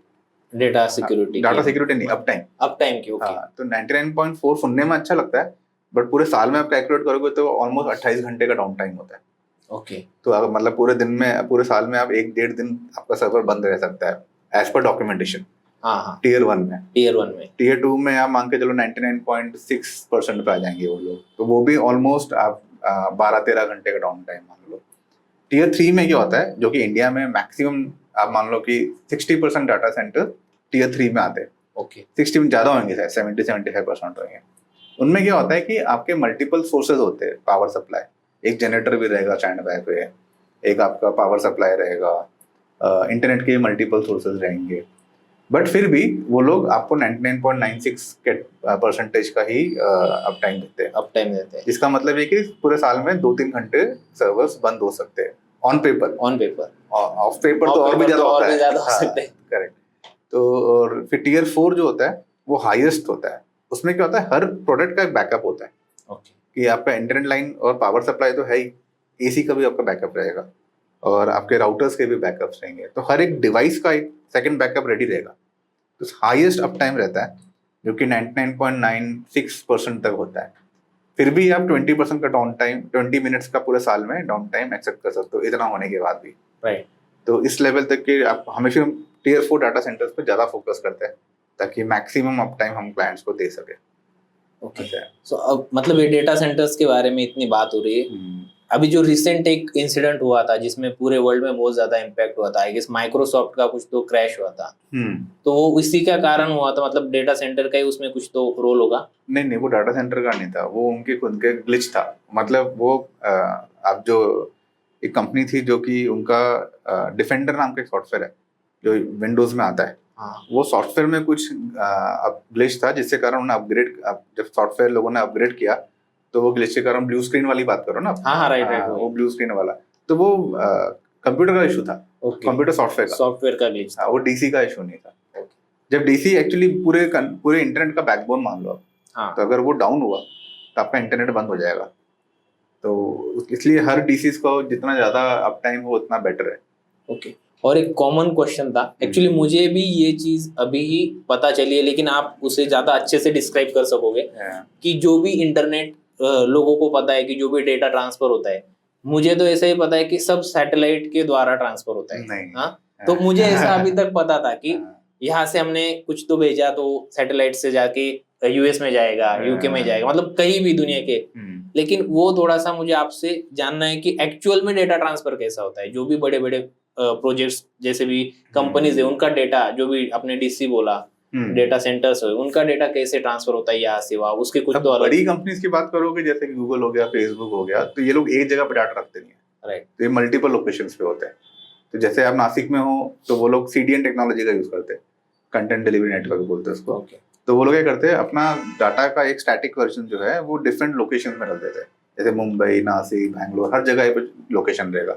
डेटा सिक्योरिटी, डाटा सिक्योरिटी नहीं, अप टाइम की। ओके, तो 99.4 सुनने में अच्छा लगता है, बट पूरे साल में आप कैलकुलेट करोगे तो ऑलमोस्ट 28 घंटे का डाउन टाइम होता है। ओके, तो अगर मतलब पूरे दिन में, पूरे साल में आप 1-1.5 दिन आपका सर्वर बंद रह सकता है एज पर डॉक्यूमेंटेशन। हाँ, टीयर 1 में। टीयर 2 में आप मान के चलो 99.6% पे आ जाएंगे वो लोग, तो वो भी ऑलमोस्ट आप 12-13 घंटे का डाउन टाइम मान लो। टीयर 3 में क्या होता है, जो कि इंडिया में मैक्सिमम आप मान लो कि 60% डाटा सेंटर टीयर 3 में आते हैं। ओके, 60 में ज़्यादा होंगे, 70-75% होंगे। उनमें क्या होता है कि आपके मल्टीपल सोर्सेज होते हैं पावर सप्लाई, एक जनरेटर भी रहेगा स्टैंड बाय पे, एक आपका पावर सप्लाई रहेगा, इंटरनेट के मल्टीपल सोर्सेज रहेंगे, बट फिर भी वो लोग आपको 99.96% का ही अप टाइम देते हैं। इसका मतलब है कि पूरे साल में 2-3 घंटे सर्वर्स बंद हो सकते हैं ऑन पेपर। ऑफ पेपर तो और भी ज्यादा होता है। करेक्ट। तो और फिर टीयर 4 जो होता है वो हाईएस्ट होता है। उसमें क्या होता है, हर प्रोडक्ट का एक बैकअप होता है। ओके, कि आपका इंटरनेट लाइन और पावर सप्लाई तो है ही, एसी का भी आपका बैकअप रहेगा और आपके राउटर्स के भी बैकअप्स रहेंगे, तो हर एक डिवाइस का एक सेकंड बैकअप रेडी रहेगा। तो हाईएस्ट अप टाइम रहता है जो कि 99.96% तक होता है। फिर भी आप 20% का डाउन टाइम, 20 मिनट्स का पूरे साल में डाउन टाइम एक्सेप्ट कर सकते हो, इतना होने के बाद भी। राइट। तो इस लेवल तक के आप हमेशा टीयर 4 डाटा सेंटर्स पे ज़्यादा फोकस करते हैं ताकि मैक्सिमम अप टाइम हम क्लाइंट्स को दे सके। ओके, सो अब मतलब ये डेटा सेंटर्स के बारे में इतनी बात हो रही है, अभी जो रिसेंट एक इंसिडेंट हुआ था जिसमें पूरे वर्ल्ड में बहुत ज्यादा इम्पैक्ट हुआ था, आई गेस माइक्रोसॉफ्ट का कुछ तो क्रैश हुआ था, तो वो इसी का कारण हुआ था, मतलब डेटा सेंटर का ही उसमें कुछ तो रोल होगा? नहीं, वो डाटा सेंटर का नहीं था, वो उनके खुद के ग्लिच था। मतलब वो अब जो एक कंपनी थी जो कि उनका डिफेंडर नाम का एक सॉफ्टवेयर है जो विंडोज में आता है। हाँ, वो सॉफ्टवेयर में कुछ ग्लिच था जिसके कारण उन्हें अपग्रेड, जब सॉफ्टवेयर लोगों ने अपग्रेड किया तो वो ग्लिच के कारण, ब्लू स्क्रीन वाली बात करो ना। हाँ, राइट, वो ब्लू स्क्रीन वाला, तो वो कंप्यूटर का इशू था, कंप्यूटर सॉफ्टवेयर का ग्लिच था, वो डीसी का इशू नहीं था। जब डीसी एक्चुअली पूरे इंटरनेट का बैकबोन मान लो, तो अगर वो डाउन हुआ तो आपका इंटरनेट बंद हो जाएगा। तो इसलिए हर डीसीज को जितना ज्यादा अप टाइम हो उतना बेटर है। ओके, और एक कॉमन क्वेश्चन था एक्चुअली, मुझे भी ये चीज अभी ही पता चली है, लेकिन आप उसे ज्यादा अच्छे से डिस्क्राइब कर सकोगे कि जो भी इंटरनेट लोगों को पता है कि जो भी डेटा ट्रांसफर होता है, मुझे तो ऐसा ही पता है कि सब सैटेलाइट के द्वारा ट्रांसफर होता है। हाँ, तो मुझे ऐसा अभी तक पता था कि यहाँ से हमने कुछ तो भेजा तो सैटेलाइट से जाके यूएस में जाएगा, यूके में जाएगा, मतलब कहीं भी दुनिया के। लेकिन वो थोड़ा सा मुझे आपसे जानना है कि एक्चुअल में डेटा ट्रांसफर कैसा होता है, जो भी बड़े बड़े प्रोजेक्ट्स जैसे भी कंपनीज है उनका डेटा, जो भी अपने डीसी बोला, डेटा सेंटर्स है, उनका डेटा कैसे ट्रांसफर होता है यहाँ से वहाँ, उसके कुछ तो अलग। बड़ी कंपनीज की बात करोगे जैसे कि गूगल हो गया, फेसबुक हो गया, तो ये लोग एक जगह पे डाटा रखते नहीं है। राइट। तो ये मल्टीपल लोकेशंस पे होते हैं। तो जैसे आप नासिक में हो तो वो लोग सीडीएन टेक्नोलॉजी का यूज करते हैं, कंटेंट डिलीवरी नेटवर्क बोलते हैं उसको। तो वो लोग क्या करते हैं, अपना डाटा का एक स्टैटिक वर्जन जो है वो डिफरेंट लोकेशन में रख देते हैं, जैसे मुंबई, नासिक, बैंगलोर, हर जगह पे लोकेशन रहेगा।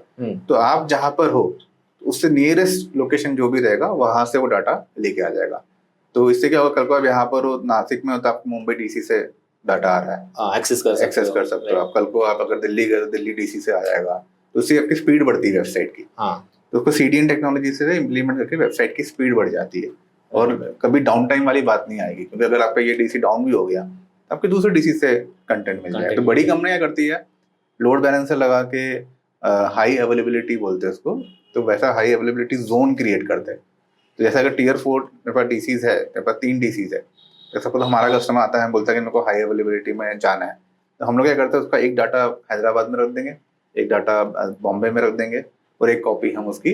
तो आप जहाँ पर हो उससे नियरेस्ट लोकेशन जो भी रहेगा वहां से वो डाटा लेके आ जाएगा। तो इससे क्या होगा, कल को आप यहाँ पर हो नासिक में हो तो आपको मुंबई डीसी से डाटा आ रहा है, एक्सेस कर सकते हो आप। कल को आप अगर दिल्ली गए तो दिल्ली डीसी से आ जाएगा, तो उससे आपकी स्पीड बढ़ती है वेबसाइट की। हाँ, तो उसको सीडीएन टेक्नोलॉजी से इम्प्लीमेंट करके वेबसाइट की स्पीड बढ़ जाती है और कभी डाउन टाइम वाली बात नहीं आएगी, क्योंकि अगर आपका ये डीसी डाउन भी हो गया तो आपके दूसरे डीसी से कंटेंट मिल जाएगा। तो बड़ी कंपनियां करती है लोड बैलेंसर लगा के हाई अवेलेबिलिटी बोलते हैं उसको, तो वैसा हाई अवेलेबिलिटी जोन क्रिएट करते हैं। तो जैसे अगर टीयर 4 मेरे पास डीसीज है, मेरे पास 3 डीसीज है, जैसा तो हमारा कस्टमर आता है बोलता है कि मेरे को हाई अवेलेबिलिटी में जाना है, तो हम लोग क्या करते हैं उसका एक डाटा हैदराबाद में रख देंगे, एक डाटा बॉम्बे में रख देंगे और एक कॉपी हम उसकी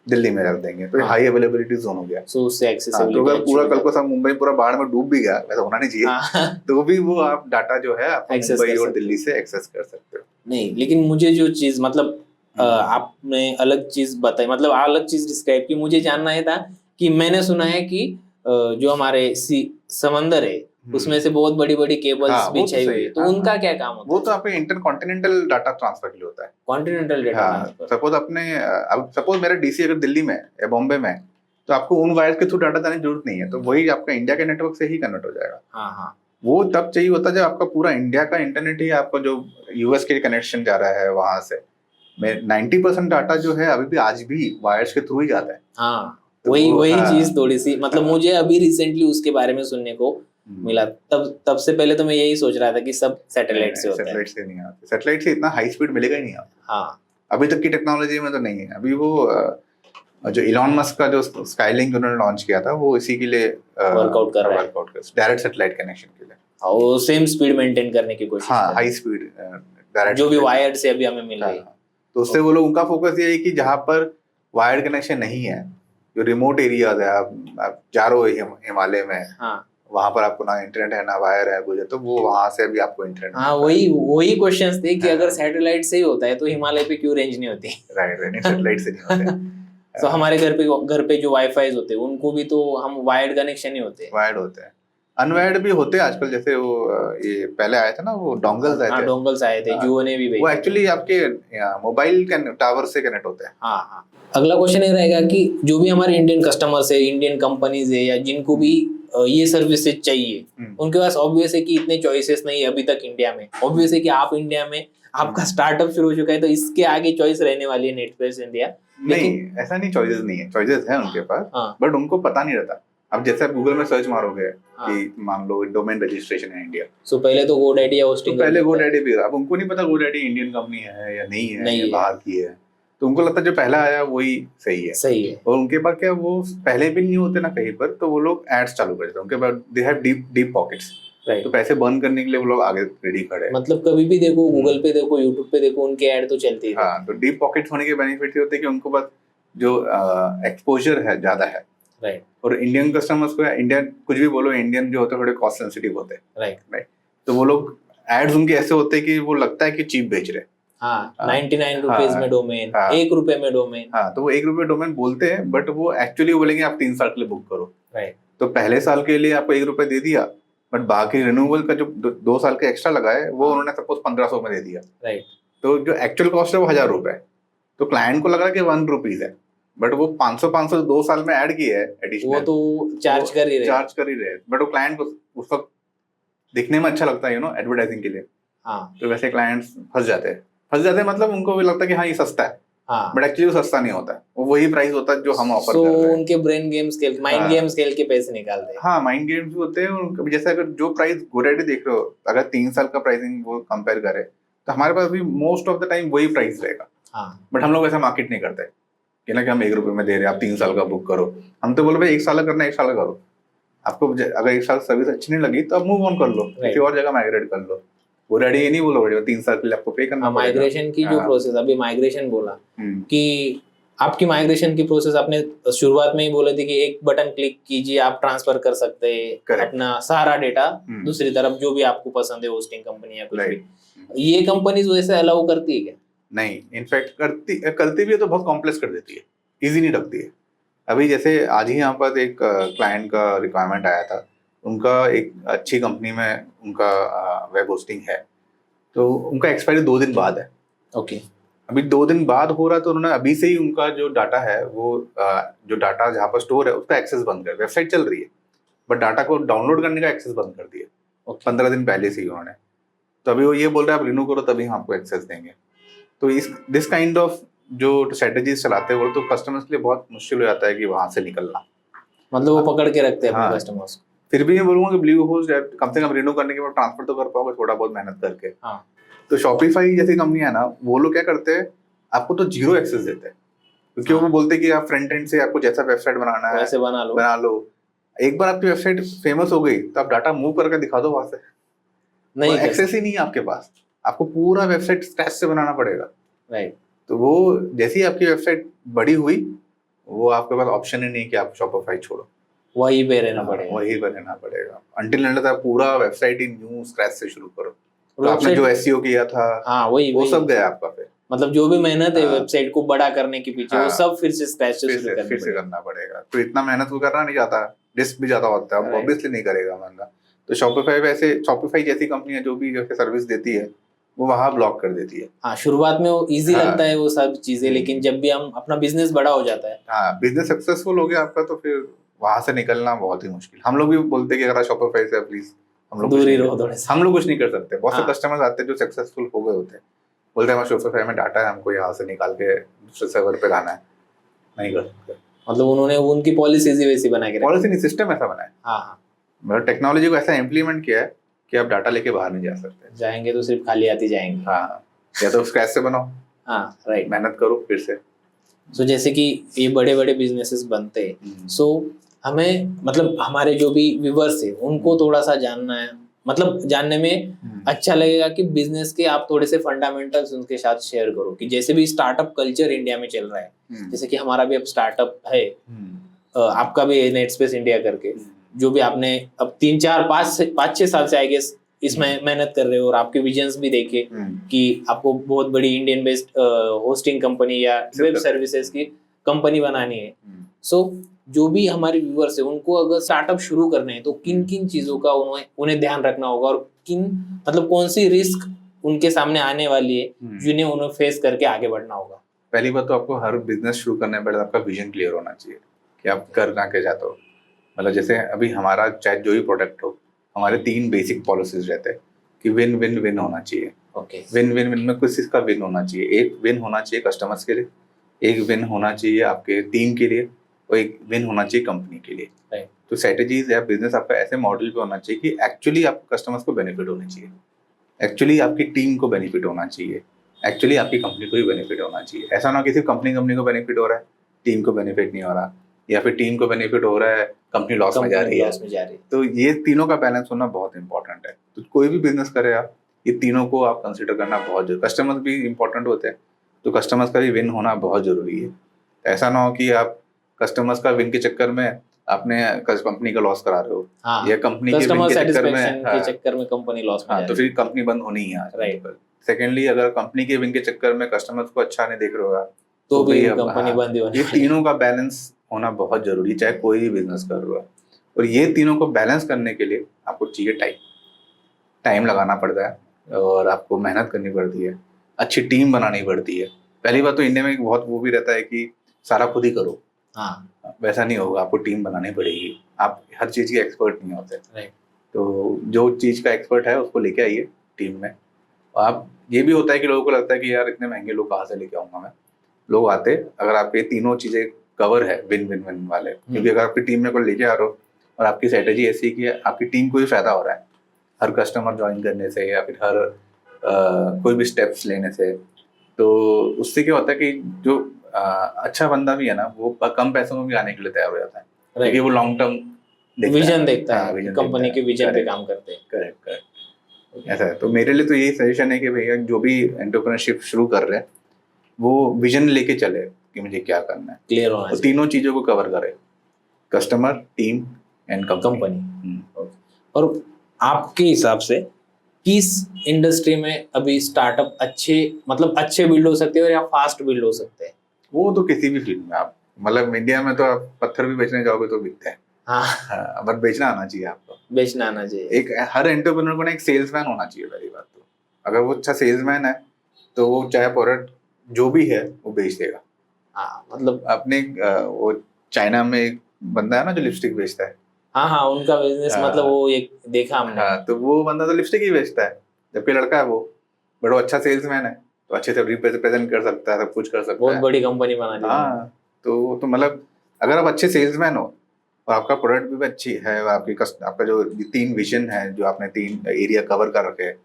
दिल्ली में रख देंगे। तो हाई अवेलेबिलिटी जोन हो गया। सो उससे एक्सेसिबिलिटी, तो अगर पूरा कल को सब मुंबई पूरा बाढ़ में डूब भी गया, वैसा होना नहीं चाहिए, तो भी वो आप डाटा जो है आप मुंबई और दिल्ली से एक्सेस कर सकते हो। नहीं, लेकिन मुझे जो चीज मतलब आपने अलग चीज बताई, मतलब अलग चीज डिस्क्राइब की, मुझे जानना है था कि मैंने सुना है कि जो हमारे समंदर है उसमें से बहुत बड़ी बड़ी केबल्स बिछाई हुई है, तो उनका क्या काम होता है? वो तो आपके इंटरकॉन्टिनेंटल डाटा ट्रांसफर के लिए होता है। Continental data transfer. सपोज अब सपोज मेरा डीसी अगर दिल्ली में या बॉम्बे में, तो आपको उन वायर के थ्रू डाटा देने की जरूरत नहीं है, तो वही आपका इंडिया के नेटवर्क से ही कन्वर्ट हो जाएगा। हाँ, वो तब चाहिए होता है जब आपका पूरा इंडिया का इंटरनेट ही आपका जो यूएस के कनेक्शन जा रहा है वहां से। 90% डाटा जो है अभी भी आज भी वायर्स के थ्रू ही जाता है। हाँ, तो वही चीज थोड़ी सी मतलब मुझे अभी रिसेंटली उसके बारे में सुनने को मिला। तब से पहले तो मैं यही सोच रहा था कि सब सैटेलाइट से होता है। सैटेलाइट से नहीं आते, सैटेलाइट से इतना हाई स्पीड मिलेगा ही नहीं आपको। हाँ, अभी तक की टेक्नोलॉजी में तो नहीं है। अभी वो जो इलॉन मस्क का जो स्काईलिंक उन्होंने लॉन्च किया था वो इसी के लिए वर्कआउट कर रहा है, डायरेक्ट सैटेलाइट कनेक्शन के लिए। और सेम स्पीड मेंटेन करने की कोशिश। हाँ, हाई स्पीड डायरेक्ट जो भी वायर्ड से अभी हमें मिल रही है। तो उससे वो लोग, उनका फोकस ये है कि जहाँ पर वायर्ड कनेक्शन नहीं है, जो रिमोट एरियाज है, आप जा रहे हो हिमालय में, हाँ, वहां पर आपको ना इंटरनेट है ना वायर है कुछ, तो वो वहां से भी आपको इंटरनेट। हाँ, वही क्वेश्चंस थे कि अगर सैटेलाइट से ही होता है तो हिमालय पे क्यों रेंज नहीं होती? राइट, सैटेलाइट से नहीं होते। तो हमारे घर पे जो वाईफाई होते हैं उनको भी तो हम वायर्ड कनेक्शन ही होते हैं। वायर्ड होते हैं, अनवायर्ड भी होते हैं आजकल। जैसे वो ये पहले आया था ना, वो डोंगल्स आए थे। हाँ, डोंगल्स आए थे, जियो ने भी। वो एक्चुअली आपके मोबाइल टावर से कनेक्ट होते हैं। हाँ। अगला क्वेश्चन ये रहेगा कि जो भी हमारे इंडियन कस्टमर्स है, इंडियन कंपनीज है, या जिनको भी ये सर्विसेज चाहिए, उनके पास ऑब्वियस है कि इतने चॉइसेस नहीं है अभी तक इंडिया में। ऑब्वियस है कि आप इंडिया में आपका स्टार्टअप शुरू हो चुका है, तो इसके आगे चॉइस रहने वाली है नेटस्पेस इंडिया। नहीं, ऐसा नहीं, चॉइसेस नहीं है, चॉइसेस है उनके पास, बट उनको पता नहीं रहता। अब जैसे आप गूगल में सर्च मारोगे कि मान लो डोमेन रजिस्ट्रेशन है इंडिया, सो पहले तो GoDaddy या होस्टिंग, पहले GoDaddy भी, अब उनको नहीं पता GoDaddy इंडियन कंपनी है या नहीं है, या बाहर की है, तो उनको लगता है जो पहला आया वही सही है। और उनके पास क्या, वो पहले भी नहीं होते ना कहीं पर, तो वो लोग एड्स चालू करते हैं, उनके पास दे हैव डीप पॉकेट्स, तो पैसे बर्न करने के लिए वो लोग आगे रेडी खड़े हैं। मतलब कभी भी देखो, गूगल पे देखो, यूट्यूब पे देखो, उनके ऐड तो चलती है। हाँ, तो डीप पॉकेट्स होने के बेनिफिट ये होते हैं कि उनको पास जो एक्सपोजर है ज्यादा है। राइट। और इंडियन कस्टमर्स को, इंडियन कुछ भी बोलो, इंडियन जो होते हैं थोड़े कॉस्ट सेंसिटिव होते हैं। राइट। तो वो लोग एड्स उनके ऐसे होते हैं कि वो लगता है कि चीप बेच रहे हैं। हाँ, 99 रुपीज में डोमेन, 1 रुपए में डोमेन। हाँ, तो वो 1 रुपए डोमेन बोलते हैं, बट वो एक्चुअली बोलेंगे आप 3 साल के लिए बुक करो। राइट। तो पहले साल के लिए आपको 1 रुपए दे दिया, बट बाकी रिन्यूअल का जो 2 साल के एक्स्ट्रा लगा है वो उन्होंने सपोज 1500 में दे दिया। राइट। तो जो एक्चुअल कॉस्ट है वो 1000 रुपए, तो क्लाइंट को लग रहा है कि 1 रुपीज है, बट वो 500 2 साल में ऐड किए है एडिशनल, वो तो चार्ज कर ही रहे, बट वो क्लाइंट को उस वक्त दिखने में अच्छा लगता है, एडवर्टाइजिंग के लिए। हाँ, तो वैसे क्लाइंट्स फंस जाते हैं, मतलब उनको भी लगता है कि हाँ ये सस्ता है, बट एक्चुअली वो सस्ता नहीं होता है, वो वही प्राइस होता है जो हम ऑफर कर रहे हैं। उनके ब्रेन गेम्स खेल, माइंड गेम्स खेल के पैसे निकालते हैं। हाँ, माइंड गेम्स भी होते हैं। जैसे अगर जो प्राइस GoDaddy देख रहे हो, अगर 3 साल का प्राइसिंग वो कंपेयर करे, तो हमारे पास भी मोस्ट ऑफ द टाइम वही प्राइस रहेगा। बट हम लोग ऐसा मार्केट नहीं करते कि ना कि हम 1 रुपए में दे रहे हैं, आप 3 साल का बुक करो। हम तो बोल रहे 1 साल का करना है, 1 साल का करो। आपको अगर 1 साल सर्विस अच्छी नहीं लगी तो आप मूव ऑन कर लो, किसी और जगह माइग्रेट कर लो। GoDaddy ये नहीं बोलो 3 साल के लिए आपको पे करना पड़ेगा। माइग्रेशन की जो प्रोसेस, अभी माइग्रेशन बोला कि आपकी माइग्रेशन की प्रोसेस आपने शुरुआत में ही बोले थे कि एक बटन क्लिक कीजिए, आप ट्रांसफर कर सकते हैं अपना सारा डेटा दूसरी तरफ, जो भी आपको पसंद है, होस्टिंग कंपनी या कुछ भी। ये कंपनीज वैसे अलाउ करती है क्या? नहीं, इनफैक्ट करती भी है तो बहुत कॉम्प्लेक्स कर देती है, इजी नहीं रखती है। अभी जैसे आज ही यहाँ पर एक क्लाइंट का रिक्वायरमेंट आया था, उनका एक अच्छी कंपनी में उनका वेब होस्टिंग है, तो उनका एक्सपायरी 2 दिन बाद है। ओके। अभी 2 दिन बाद हो रहा है, तो उन्होंने अभी से ही उनका जो डाटा है वो जो डाटा जहाँ पर स्टोर है उसका एक्सेस बंद कर, वेबसाइट चल रही है बट डाटा को डाउनलोड करने का एक्सेस बंद कर दिया ओके 15 दिन पहले से ही उन्होंने। तो अभी वो ये बोल रहे हैं आप रिन्यू करो तभी हम आपको एक्सेस देंगे। तो इस दिस काइंड ऑफ जो स्ट्रेटेजीज चलाते हैं वो, तो कस्टमर्स के लिए बहुत मुश्किल हो जाता है कि वहां से निकलना। मतलब वो पकड़ के रखते हैं अपने हाँ। कस्टमर्स को। फिर भी मैं बोलूंगा कि ब्लू होस्ट कम से कम रिन्यू करने के बाद ट्रांसफर तो कर पाओगे थोड़ा बहुत मेहनत करके। हाँ तो शॉपिफाई जैसी कंपनी है ना, वो लोग क्या करते हैं, आपको तो जीरो एक्सेस देते हैं, क्योंकि वो बोलते हैं कि आप फ्रंट एंड से आपको जैसा वेबसाइट बनाना है वैसे बना लो। एक बार आपकी वेबसाइट फेमस हो गई तो आप डाटा मूव करके दिखा दो वहां से, नहीं कर एक्सेस ही नहीं है आपके पास, आपको पूरा वेबसाइट स्क्रैच से बनाना पड़ेगा। राइट तो वो जैसी आपकी वेबसाइट बड़ी हुई, वो आपके पास ऑप्शन ही नहीं कि आप शॉपिफाई छोड़ो, वही पे रहना पड़ेगा। वही पर रहना पड़ेगा अंटिल अनलेस आप पूरा वेबसाइट ही न्यू स्क्रैच से शुरू करो। तो आपने वेबसाइट जो एसईओ किया था हाँ वही वो सब गया आपका फिर, मतलब जो भी मेहनत है हाँ। वेबसाइट को बड़ा करने के पीछे वो हाँ। सब फिर से स्क्रैच से फिर शुरू से करनी फिर से पड़ेगी। करना पड़ेगा। तो इतना मेहनत को करना नहीं चाहता, रिस्क भी ज्यादा होता है, Right. ऑब्वियसली नहीं करेगा बंदा। तो शॉपिफाई जैसी कंपनी है जो भी जैसे सर्विस देती है वो वहां ब्लॉक कर देती है। हाँ शुरुआत में वो इजी हाँ। लगता है वो सब चीजें, हम्म। लेकिन जब भी हम अपना बिजनेस बड़ा हो जाता है हाँ, बिजनेस सक्सेसफुल हो गया आपका तो फिर वहां से निकलना बहुत ही मुश्किल। हम लोग भी बोलते हैं कि अगर आप शॉपिफाई से प्लीज हम लोग दूर कुछ ही नहीं रहो कर- थोड़े से। हम लोग कुछ नहीं कर सकते। बहुत से हाँ। कस्टमर्स आते हैं जो सक्सेसफुल हो गए होते हैं, बोलते हैं हमारे शॉपिफाई में डाटा है, हमको यहाँ से निकाल के दूसरे सर्वर पे लाना है, नहीं कर सकते। मतलब उन्होंने उनकी पॉलिसीज ही वैसी बना के रखी। पॉलिसी नहीं, सिस्टम ऐसा बना है, हाँ हाँ मतलब टेक्नोलॉजी को ऐसा इम्प्लीमेंट किया है कि आप डाटा लेके बाहर नहीं जा सकते। जाएंगे तो सिर्फ खाली आती जाएंगे। हाँ, या तो स्क्रैच से बनाओ, हाँ राइट। मेहनत करो फिर से। सो जैसे कि ये बड़े बड़े बिजनेसेस बनते हैं, सो हमें मतलब हमारे जो भी व्यूवर्स है उनको थोड़ा सा जानना है, मतलब जानने में अच्छा लगेगा कि बिजनेस के आप थोड़े से फंडामेंटल्स उनके साथ शेयर करो कि जैसे भी स्टार्टअप कल्चर इंडिया में चल रहा है, जैसे कि हमारा भी अब स्टार्टअप है, आपका भी नेट स्पेस इंडिया करके, जो भी आपने अब 3-4-5-6 साल से आई गेस इसमें मेहनत कर रहे हो और आपके विजन्स भी देखे कि आपको बहुत बड़ी इंडियन बेस्ड होस्टिंग कंपनी या वेब सर्विसेज की कंपनी बनानी है। सो जो भी हमारे व्यूअर्स है उनको अगर स्टार्टअप शुरू करने हैं तो किन किन चीजों का उन्हें ध्यान रखना होगा और किन मतलब कौन सी रिस्क उनके सामने आने वाली है जिन्हें उन्हें फेस करके आगे बढ़ना होगा। पहली बात तो आपको हर बिजनेस शुरू करने पहले आपका विजन क्लियर होना चाहिए कि आप करना क्या चाहते हो। मतलब जैसे अभी हमारा चाहे जो भी प्रोडक्ट हो, हमारे 3 बेसिक पॉलिसीज रहते हैं कि विन विन विन होना चाहिए। ओके विन विन विन में किस चीज का विन होना चाहिए? एक विन होना चाहिए कस्टमर्स के लिए, एक विन होना चाहिए आपके टीम के लिए और एक विन होना चाहिए कंपनी के लिए। Right. तो स्ट्रेटेजीज या बिजनेस आपका ऐसे मॉडल पे होना चाहिए कि एक्चुअली आपको कस्टमर्स को बेनिफिट होने चाहिए, एक्चुअली आपकी टीम को बेनिफिट होना चाहिए, एक्चुअली आपकी कंपनी को भी बेनिफिट होना चाहिए। ऐसा ना कि सिर्फ कंपनी को बेनिफिट हो रहा है, टीम को बेनिफिट नहीं हो रहा, या फिर टीम को बेनिफिट हो रहा है कंपनी लॉस में जा रही है। तो ये तीनों का बैलेंस होना बहुत इंपॉर्टेंट है। तो कोई भी बिजनेस करे आप, ये तीनों को आप कंसिडर करना बहुत जरूरी। कस्टमर्स भी इंपॉर्टेंट होते हैं, तो कस्टमर्स का भी विन होना बहुत जरूरी है। ऐसा ना हो कि आप कस्टमर्स का विन के चक्कर में आपने कंपनी का लॉस करा रहे हो, या कंपनी के विन के चक्कर में कंपनी लॉस में, तो फिर कंपनी बंद होनी ही है। राइट। सेकेंडली, अगर कंपनी के विन के चक्कर में कस्टमर्स को अच्छा नहीं देख रहे हो आप, तो भी कंपनी बंद होनी। ये तीनों का बैलेंस होना बहुत जरूरी है, चाहे कोई भी बिजनेस कर रहा है। और ये तीनों को बैलेंस करने के लिए आपको चाहिए टाइम लगाना पड़ता है और आपको मेहनत करनी पड़ती है, अच्छी टीम बनानी पड़ती है। पहली बात तो इंडिया में बहुत वो भी रहता है कि सारा खुद ही करो। हाँ, वैसा नहीं होगा, आपको टीम बनानी पड़ेगी। आप हर चीज के एक्सपर्ट नहीं होते, राइट। तो जो चीज का एक्सपर्ट है उसको लेके आइए टीम में। आप ये भी होता है कि लोगों को लगता है कि यार इतने महंगे लोग कहाँ से लेके आऊंगा मैं। लोग आते अगर आपके तीनों चीजें कवर है विन विन विन वाले, क्योंकि अगर आपकी टीम में कोई लेके आ रहे हो और आपकी स्ट्रेटेजी ऐसी कि आपकी टीम को भी फायदा हो रहा है हर कस्टमर ज्वाइन करने से या फिर हर कोई भी स्टेप्स लेने से, तो उससे क्या होता है कि जो अच्छा बंदा भी है ना, वो कम पैसों में भी आने के लिए तैयार हो जाता है, क्योंकि वो लॉन्ग टर्म विजन देखता है, कंपनी के विजन पे काम करते हैं। करेक्ट। ऐसा है। तो मेरे लिए तो यही सजेशन है कि भैया जो भी एंटरप्रेन्योरशिप शुरू कर रहे हैं वो विजन लेके चले कि मुझे क्या करना है, क्लियर होना तो तीनों चीजों को कवर करे, कस्टमर, टीम एंड कंपनी। और आपके हिसाब से किस इंडस्ट्री में अभी स्टार्टअप अच्छे बिल्ड हो सकते हैं और या फास्ट बिल्ड हो सकते हैं? वो तो किसी भी फील्ड में आप, मतलब इंडिया में तो आप पत्थर भी बेचने जाओगे तो बिकते हैं। हाँ, बट बेचना आना चाहिए आपको, बेचना आना चाहिए। एक हर एंटरप्रेन्योर को ना एक सेल्समैन होना चाहिए। पहली बात तो अगर वो अच्छा सेल्समैन है तो वो चाहे प्रोडक्ट जो भी है वो बेच देगा। हाँ मतलब अपने वो चाइना में एक बंदा है ना जो लिपस्टिक बेचता है। हाँ हाँ, उनका बिजनेस हाँ। मतलब वो एक देखा हमने। हाँ, तो वो बंदा तो लिपस्टिक ही बेचता है, जबकि लड़का है वो, बट वो अच्छा सेल्समैन है, तो अच्छे से रिप्रेजेंट कर सकता है, सब कुछ कर सकता बहुत है। बड़ी कंपनी बना ली उन्होंने। हाँ, तो मतलब अगर आप अच्छे सेल्समैन हो और आपका प्रोडक्ट भी अच्छी है और आपका जो 3 विजन है, जो आपने 3 एरिया कवर कर रखे हैं,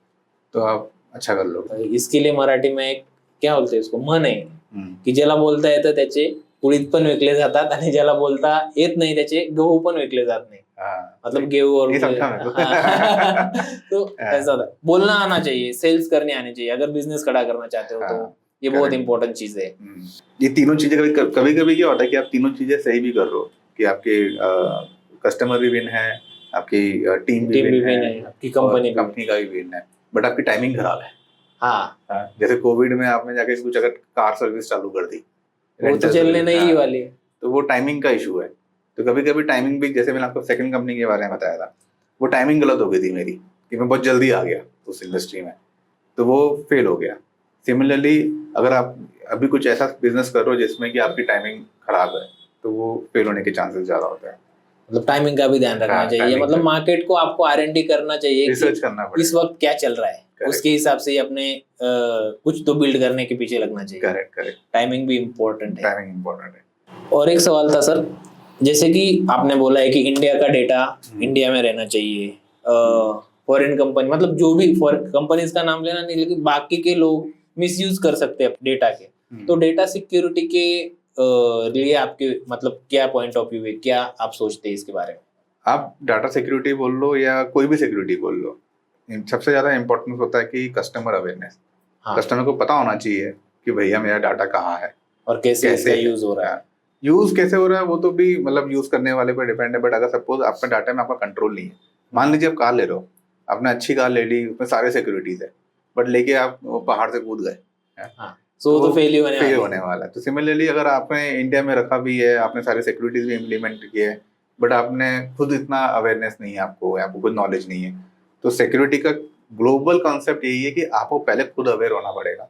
तो आप अच्छा कर लोगे। इसके लिए मराठी में एक क्या बोलते हैं उसको, म्हण आहे हम्म, की ज्याला बोलता येतं त्याचे कुळीत पण विकले जातात आणि ज्याला बोलता येत नाही त्याचे गहू पण विकले जात नहीं। हाँ, मतलब गेहूं और ये समझा मेरे को। हाँ। तो हाँ, ऐसा था, बोलना आना चाहिए, सेल्स करने आनी चाहिए अगर बिजनेस खड़ा करना चाहते हो तो हाँ, ये बहुत correct। इंपॉर्टेंट चीज है। ये तीनों चीजें कभी कभी क्या होता है कि आप तीनों चीजें सही भी कर रहे हो, कि आपके कस्टमर भी विन है, आपकी टीम भी टीम भी विन विन है, है, आपकी कंपनी भी। कंपनी का भी विन है, बट आपकी टाइमिंग खराब है। हाँ जैसे कोविड में आपने जाके कुछ अगर कार सर्विस चालू कर दी, वो तो rental चलने service, नहीं हाँ, वाली। तो वो टाइमिंग का इशू है। तो कभी कभी टाइमिंग भी, जैसे मैंने आपको सेकंड कंपनी के बारे में बताया था, वो टाइमिंग गलत हो गई थी मेरी, कि मैं बहुत जल्दी आ गया उस इंडस्ट्री में, तो वो फेल हो गया। सिमिलरली अगर आप अभी कुछ ऐसा बिजनेस करो जिसमें कि आपकी टाइमिंग खराब है, तो वो फेल होने के चांसेस ज्यादा होते हैं। मतलब टाइमिंग का भी ध्यान रखना हाँ, चाहिए, timing मतलब का मार्केट को आपको R&D करना चाहिए रिसर्च कि करना इस पड़ेगा। वक्त क्या चल रहा है, Correct। उसके हिसाब से ही अपने कुछ तो बिल्ड करने के पीछे लगना चाहिए। करेक्ट करेक्ट, टाइमिंग भी इम्पोर्टेंट है। टाइमिंग इम्पोर्टेंट है। और एक सवाल था सर, जैसे कि आपने बोला है कि इंडिया का डेटा इंडिया में रहना चाहिए, फॉरेन कंपनी मतलब जो भी फॉरेन कंपनीज का नाम लेना नहीं, लेकिन बाकी के लोग मिसयूज कर सकते हैं डेटा के, तो डेटा सिक्योरिटी के लिए आपके मतलब क्या पॉइंट ऑफ व्यू है, क्या आप सोचते हैं इसके बारे में? आप डाटा सिक्योरिटी बोल लो या कोई भी सिक्योरिटी बोल लो, सबसे ज्यादा इम्पोर्टेंस होता है कि कस्टमर अवेयरनेस। हाँ, कस्टमर को पता होना चाहिए कि भैया मेरा डाटा कहाँ है, और कैसे इसका यूज हो रहा है। यूज कैसे हो रहा है, वो तो भी मतलब यूज करने वाले पर डिपेंड है, बट अगर सपोज आपका डाटा में आपका कंट्रोल नहीं है, मान लीजिए आप कार ले रहे हो, आपने अच्छी कार ले ली, उसमें सारे सिक्योरिटीज है, बट लेके आप वो पहाड़ से कूद गए, हाँ, सो तो फेल ही होने फेल वाली होने वाला है। तो सिमिलरली अगर आपने इंडिया में रखा भी है, आपने सारे सिक्योरिटीज भी इम्प्लीमेंट किए हैं, बट आपने खुद इतना अवेयरनेस नहीं है, आपको खुद नॉलेज नहीं है, तो सिक्योरिटी का ग्लोबल कॉन्सेप्ट यही है कि आपको पहले खुद अवेयर होना पड़ेगा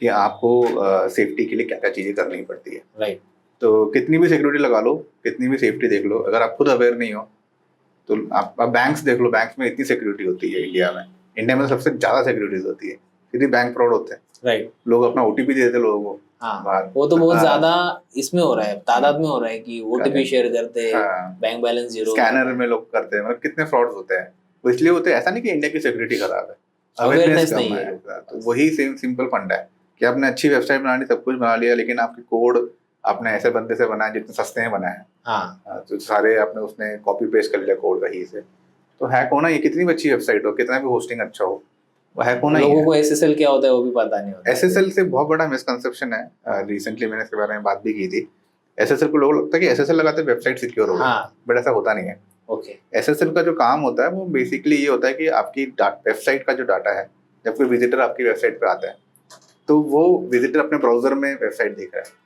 कि आपको सेफ्टी के लिए क्या क्या चीजें करनी पड़ती है। राइट। तो कितनी भी सिक्योरिटी लगा लो, कितनी भी सेफ्टी देख लो, अगर आप खुद अवेयर नहीं हो, तो आप बैंक्स देख लो, बैंक्स में इतनी सिक्योरिटी होती है इंडिया में। इंडिया में सबसे ज्यादा सिक्योरिटीज होती है, क्योंकि बैंक फ्रॉड होते हैं। राइट। लोग अपना ओटीपी दे देते हैं लोगों को। हाँ, वो तो बहुत ज्यादा इसमें हो रहा है, तादाद में हो रहा है कि ओटीपी शेयर करते हैं, बैंक बैलेंस जीरो, स्कैनर में लोग करते हैं, मतलब कितने फ्रॉड्स होते हैं। वो इसलिए होते हैं, ऐसा नहीं कि इंडिया की सिक्योरिटी खराब है, अवेयरनेस कम नहीं है। है। तो वही सेम सिंपल फंडा है कि आपने अच्छी वेबसाइट बना ली, सब कुछ बना लिया, लेकिन आपके कोड आपने ऐसे बंदे से बनाए जितने सस्ते में बनाए हैं। हाँ, तो सारे आपने उसने कॉपी पेस्ट कर लिया कोड कहीं से, तो हैक होना, ये कितनी भी अच्छी वेबसाइट हो, कितना भी होस्टिंग अच्छा हो, वो हैक होना ही है। लोगों को एसएसएल क्या होता है वो भी पता नहीं होता। एसएसएल से बहुत बड़ा मिसकंसेप्शन है। रिसेंटली मैंने इसके बारे में बात भी की थी। एसएसएल को लोगों को लगता है कि एसएसएल लगाते वेबसाइट सिक्योर हो गई, हाँ, बट ऐसा होता नहीं है। ओके। एसएसएल का जो काम होता है वो बेसिकली ये होता है कि आपकी वेबसाइट का जो डाटा है, जब कोई विजिटर आपकी वेबसाइट पे आता है, तो वो विजिटर अपने ब्राउजर में वेबसाइट देख रहा है,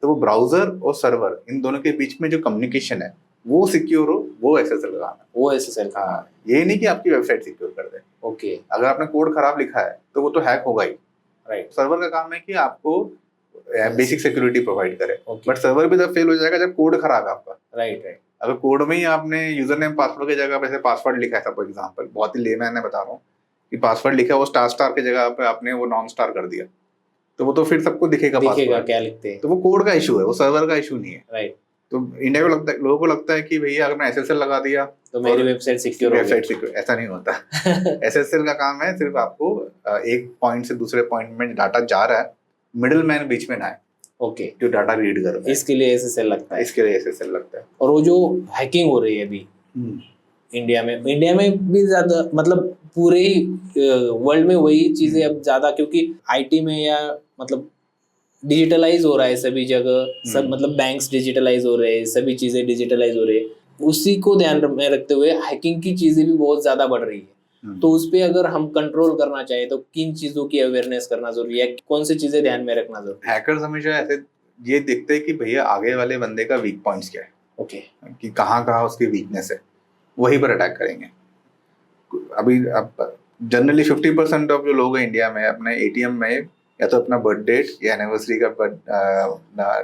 तो वो ब्राउजर और सर्वर, इन दोनों के बीच में जो कम्युनिकेशन है वो सिक्योर हो, वो एसएसएल का काम है। वो एसएसएल का, हाँ, ये नहीं कि आपकी वेबसाइट सिक्योर कर दे। ओके। अगर आपने कोड खराब लिखा है तो वो तो हैक होगा ही। राइट। सर्वर का काम है कि आपको बेसिक सिक्योरिटी प्रोवाइड करे, Okay। बट सर्वर भी तब फेल हो जाएगा जब कोड खराब है आपका। Right, right. अगर कोड में ही आपने यूजर नेम पासवर्ड की जगह पे पासवर्ड लिखा है, फॉर एग्जांपल, बहुत ही लेमैन है बता रहा हूँ, कि पासवर्ड लिखा है वो स्टार स्टार की जगह पे आपने वो नॉन स्टार कर दिया, तो वो तो फिर सबको दिखेगा पासवर्ड, क्या लिखते हैं। तो वो कोड का इशू है, वो सर्वर का इशू नहीं है। राइट। तो इंडिया को लगता है, लोगों को लगता है कि भैया अगर मैं एसएसएल लगा दिया तो मेरी वेबसाइट सिक्योर हो गई। वेबसाइट सिक्योर, ऐसा नहीं होता। एसएसएल का काम है सिर्फ आपको एक पॉइंट से दूसरे पॉइंट में डाटा जा रहा है, मिडिल मैन बीच में ना है, ओके, जो डाटा रीड कर रहा है, इसके लिए एसएसएल लगता है। इसके लिए एसएसएल लगता है। और वो जो हैकिंग हो रही है अभी इंडिया में भी ज्यादा, मतलब पूरे ही वर्ल्ड में वही चीजें अब ज्यादा, क्योंकि आईटी में या मतलब डिजिटलाइज हो रहा है सभी जगह, सब मतलब बैंक्स डिजिटलाइज हो रहे हैं, सभी चीजें डिजिटलाइज हो रही है, उसी को ध्यान में रखते हुए हैकिंग की चीजें भी बहुत ज्यादा बढ़ रही है। तो उस पे अगर हम कंट्रोल करना चाहे तो किन चीजों की अवेयरनेस करना जरूरी है, कौन सी चीजें ध्यान में रखना जरूरी है? हैकर्स हमेशा ऐसे ये देखते हैं कि भैया आगे वाले बंदे का वीक पॉइंट्स क्या है, ओके, कि कहाँ कहाँ उसकी वीकनेस है, वहीं पर अटैक करेंगे। अभी अब जनरली 50% ऑफ जो लोग हैं इंडिया में अपने एटीएम में या तो अपना बर्थ डेट या एनिवर्सरी का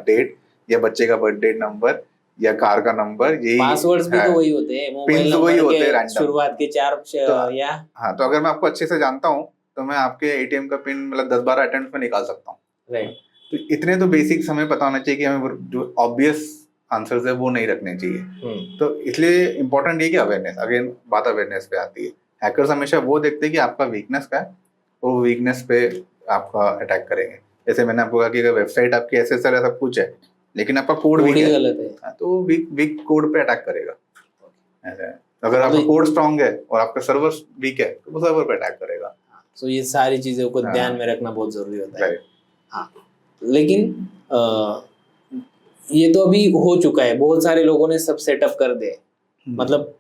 डेट या बच्चे का बर्थ डेट नंबर या कार का नंबर, यही पासवर्ड्स भी तो वही होते हैं, मोबाइल पिन्स वही नंबर होते हैं के रैंडम। शुरुआत के 4 तो या हाँ, तो अगर मैं आपको अच्छे से जानता हूँ तो मैं आपके एटीएम का पिन मतलब 10-12 अटेम्प्ट में निकाल सकता हूँ। राइट। तो इतने तो बेसिक्स हमें पता होना चाहिए कि हमें जो ऑब्वियस आंसर्स है वो नहीं रखने चाहिए। तो इसलिए इम्पोर्टेंट ये कि अवेयरनेस, अगेन बात अवेयरनेस पे आती है। हैकर्स हमेशा वो देखते हैं कि आपका वीकनेस क्या है और वो वीकनेस पे आपका अटैक करेंगे। जैसे मैंने आपको कहा कि अगर वेबसाइट आपकी SSL है, सब कुछ है, लेकिन आपका कोड वीक है, गलत है, तो वीक कोड पे अटैक करेगा। ऐसा है। अगर आपका कोड स्ट्रांग है और आपका सर्वर वीक है तो वो सर्वर पे अटैक करेगा। तो ये सारी चीजों को ध्यान में रखना बहुत जरूरी होता है। हाँ, लेकिन ये तो अभी हो चुका है, बहुत सारे लोगों ने सब सेटअप कर दे। मतलब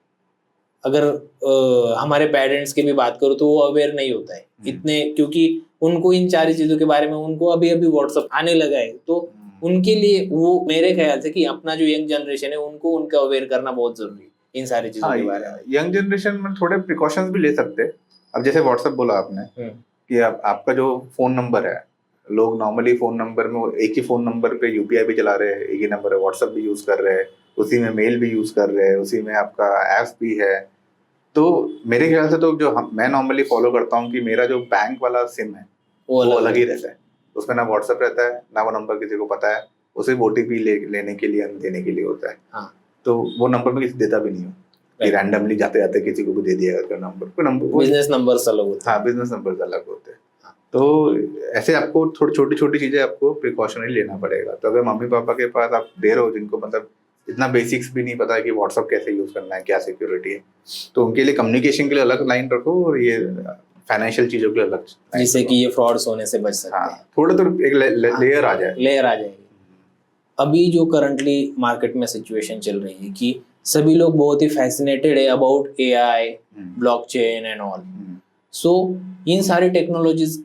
अगर हमारे पेरेंट्स की भी बात करो तो वो अवेयर नहीं होता है इतने, क्योंकि उनको इन सारी चीजों के बारे में उनको अभी अभी व्हाट्सएप आने लगा है। तो उनके लिए वो मेरे ख्याल से कि अपना जो यंग जनरेशन है उनको उनका अवेयर करना बहुत जरूरी है इन सारी चीजों के बारे में। यंग जनरेशन में थोड़े प्रिकॉशंस भी ले सकते हैं। अब जैसे व्हाट्सएप बोला आपने कि आपका जो फोन नंबर है, लोग नॉर्मली फोन नंबर में एक ही फोन नंबर पे यूपीआई भी चला रहे हैं, एक ही नंबर है, व्हाट्सएप भी यूज कर रहे हैं, उसी में मेल भी यूज कर रहे हैं, उसी में आपका ऐप भी है। तो मेरे ख्याल से तो जो मैं नॉर्मली फॉलो करता हूँ कि मेरा जो बैंक वाला सिम है वो अलग ही रहता है। उसमें ना व्हाट्सएप रहता है, ना वो नंबर किसी को पता है, उसे OTP लेने के लिए देने के लिए होता है। हाँ। तो वो नंबर में किसी देता भी नहीं हूँ कि रैंडमली जाते जाते किसी को भी दे दिया अगर नंबर। बिजनेस नंबर अलग होते हैं। हाँ, बिजनेस नंबर अलग होते हैं। तो ऐसे आपको थोड़ी छोटी छोटी चीजें आपको प्रिकॉशनरी लेना पड़ेगा। तो अगर मम्मी पापा के पास आप दे रहे हो जिनको मतलब इतना बेसिक्स भी नहीं पता है कि व्हाट्सएप कैसे यूज करना है, क्या सिक्योरिटी है, तो उनके लिए कम्युनिकेशन के लिए अलग लाइन रखो और ये फाइनेंशियल चीजों के लिए अलग, जिससे कि ये फ्रॉड्स होने से बच सकते हैं। थोड़ा तो एक लेयर आ जाएगी। अभी जो करंटली मार्केट में सिचुएशन चल रही है कि सभी लोग बहुत ही फैसिनेटेड है about AI, blockchain and all. So इन सारी टेक्नोलॉजीज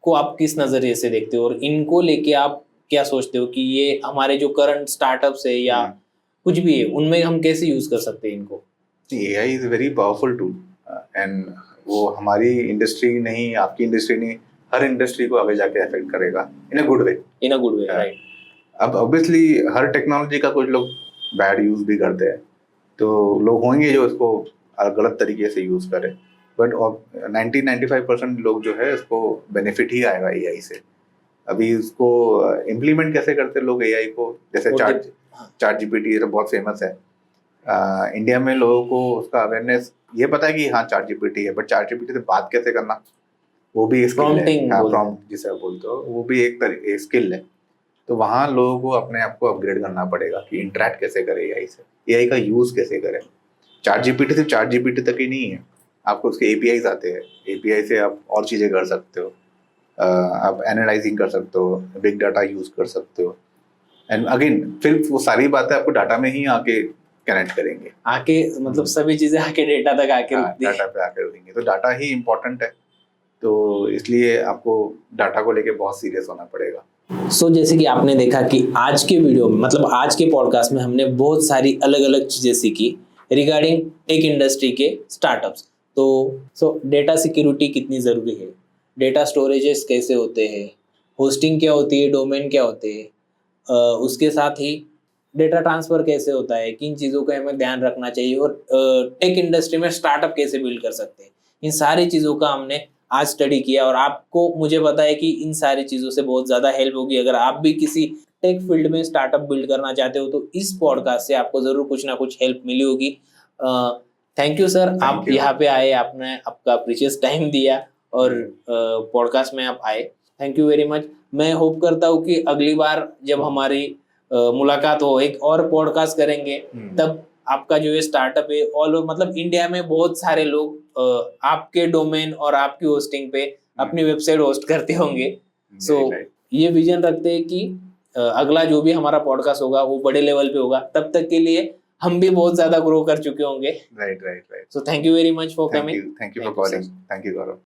को आप किस नजरिए से देखते हो और इनको लेके आप क्या सोचते हो कि ये हमारे जो करंट स्टार्टअप्स है या कुछ भी है उनमें हम कैसे यूज कर सकते हैं इनको? AI is very powerful tool and वो हमारी इंडस्ट्री नहीं, आपकी इंडस्ट्री नहीं, हर इंडस्ट्री को आगे जाके अफेक्ट करेगा इन अ गुड वे। राइट। अब ऑब्वियसली हर टेक्नोलॉजी का कुछ लोग बैड यूज भी करते हैं, तो लोग होंगे जो इसको गलत तरीके से यूज करें, बट 90-95% लोग जो है इसको बेनिफिट ही आएगा AI से। अभी इसको इम्प्लीमेंट कैसे करते लोग AI को, जैसे चैट GPT तो बहुत फेमस है। इंडिया में लोगों को उसका अवेयरनेस ये पता है कि हाँ चैट GPT है, बट चैट GPT से बात कैसे करना वो भी एक स्किल है। प्रॉम्प्ट जिसे आप बोलते हो वो भी एक स्किल है। तो वहाँ लोगों को अपने आप को अपग्रेड करना पड़ेगा कि इंटरेक्ट कैसे करे AI से, AI का यूज कैसे करें। चैट GPT सिर्फ चैट GPT तक ही नहीं है, आपको उसके APIs आते हैं, API से आप और चीज़ें कर सकते हो, आप एनालाइजिंग कर सकते हो, बिग डाटा यूज कर सकते हो। एंड अगेन फिर वो सारी बातें आपको डाटा में ही आके कनेक्ट करेंगे, मतलब सभी चीजें आके डेटा तक आके डाटा पे आके रुकेंगे। तो डाटा ही इम्पोर्टेंट है, तो इसलिए आपको डाटा को लेके बहुत सीरियस होना पड़ेगा। सो जैसे कि आपने देखा कि आज के वीडियो में मतलब आज के पॉडकास्ट में हमने बहुत सारी अलग अलग चीजें सीखी रिगार्डिंग टेक इंडस्ट्री के स्टार्टअप्स। तो डेटा सिक्योरिटी कितनी ज़रूरी है, डेटा स्टोरेजेस कैसे होते हैं, होस्टिंग क्या होती है, डोमेन क्या होते हैं, उसके साथ ही डेटा ट्रांसफ़र कैसे होता है, किन चीज़ों का हमें ध्यान रखना चाहिए और टेक इंडस्ट्री में स्टार्टअप कैसे बिल्ड कर सकते हैं, इन सारी चीज़ों का हमने आज स्टडी किया और आपको मुझे पता है कि इन सारी चीज़ों से बहुत ज़्यादा हेल्प होगी। अगर आप भी किसी टेक फील्ड में स्टार्टअप बिल्ड करना चाहते हो तो इस पॉडकास्ट से आपको ज़रूर कुछ ना कुछ हेल्प मिली होगी। थैंक यू सर, आप यहाँ पे आए, आपने आपका प्रीशियस टाइम दिया और पॉडकास्ट में आप आए, थैंक यू वेरी मच। मैं होप करता हूँ कि अगली बार जब हमारी मुलाकात हो, एक और पॉडकास्ट करेंगे, तब आपका जो ये स्टार्टअप है ऑल ओवर मतलब इंडिया में बहुत सारे लोग आपके डोमेन और आपकी होस्टिंग पे अपनी वेबसाइट होस्ट करते होंगे। सो ये विजन रखते हैं कि अगला जो भी हमारा पॉडकास्ट होगा वो बड़े लेवल पे होगा, तब तक के लिए हम भी बहुत ज्यादा ग्रो कर चुके होंगे। Right. So thank you very much for coming. Thank you for calling. Thank you Gaurav.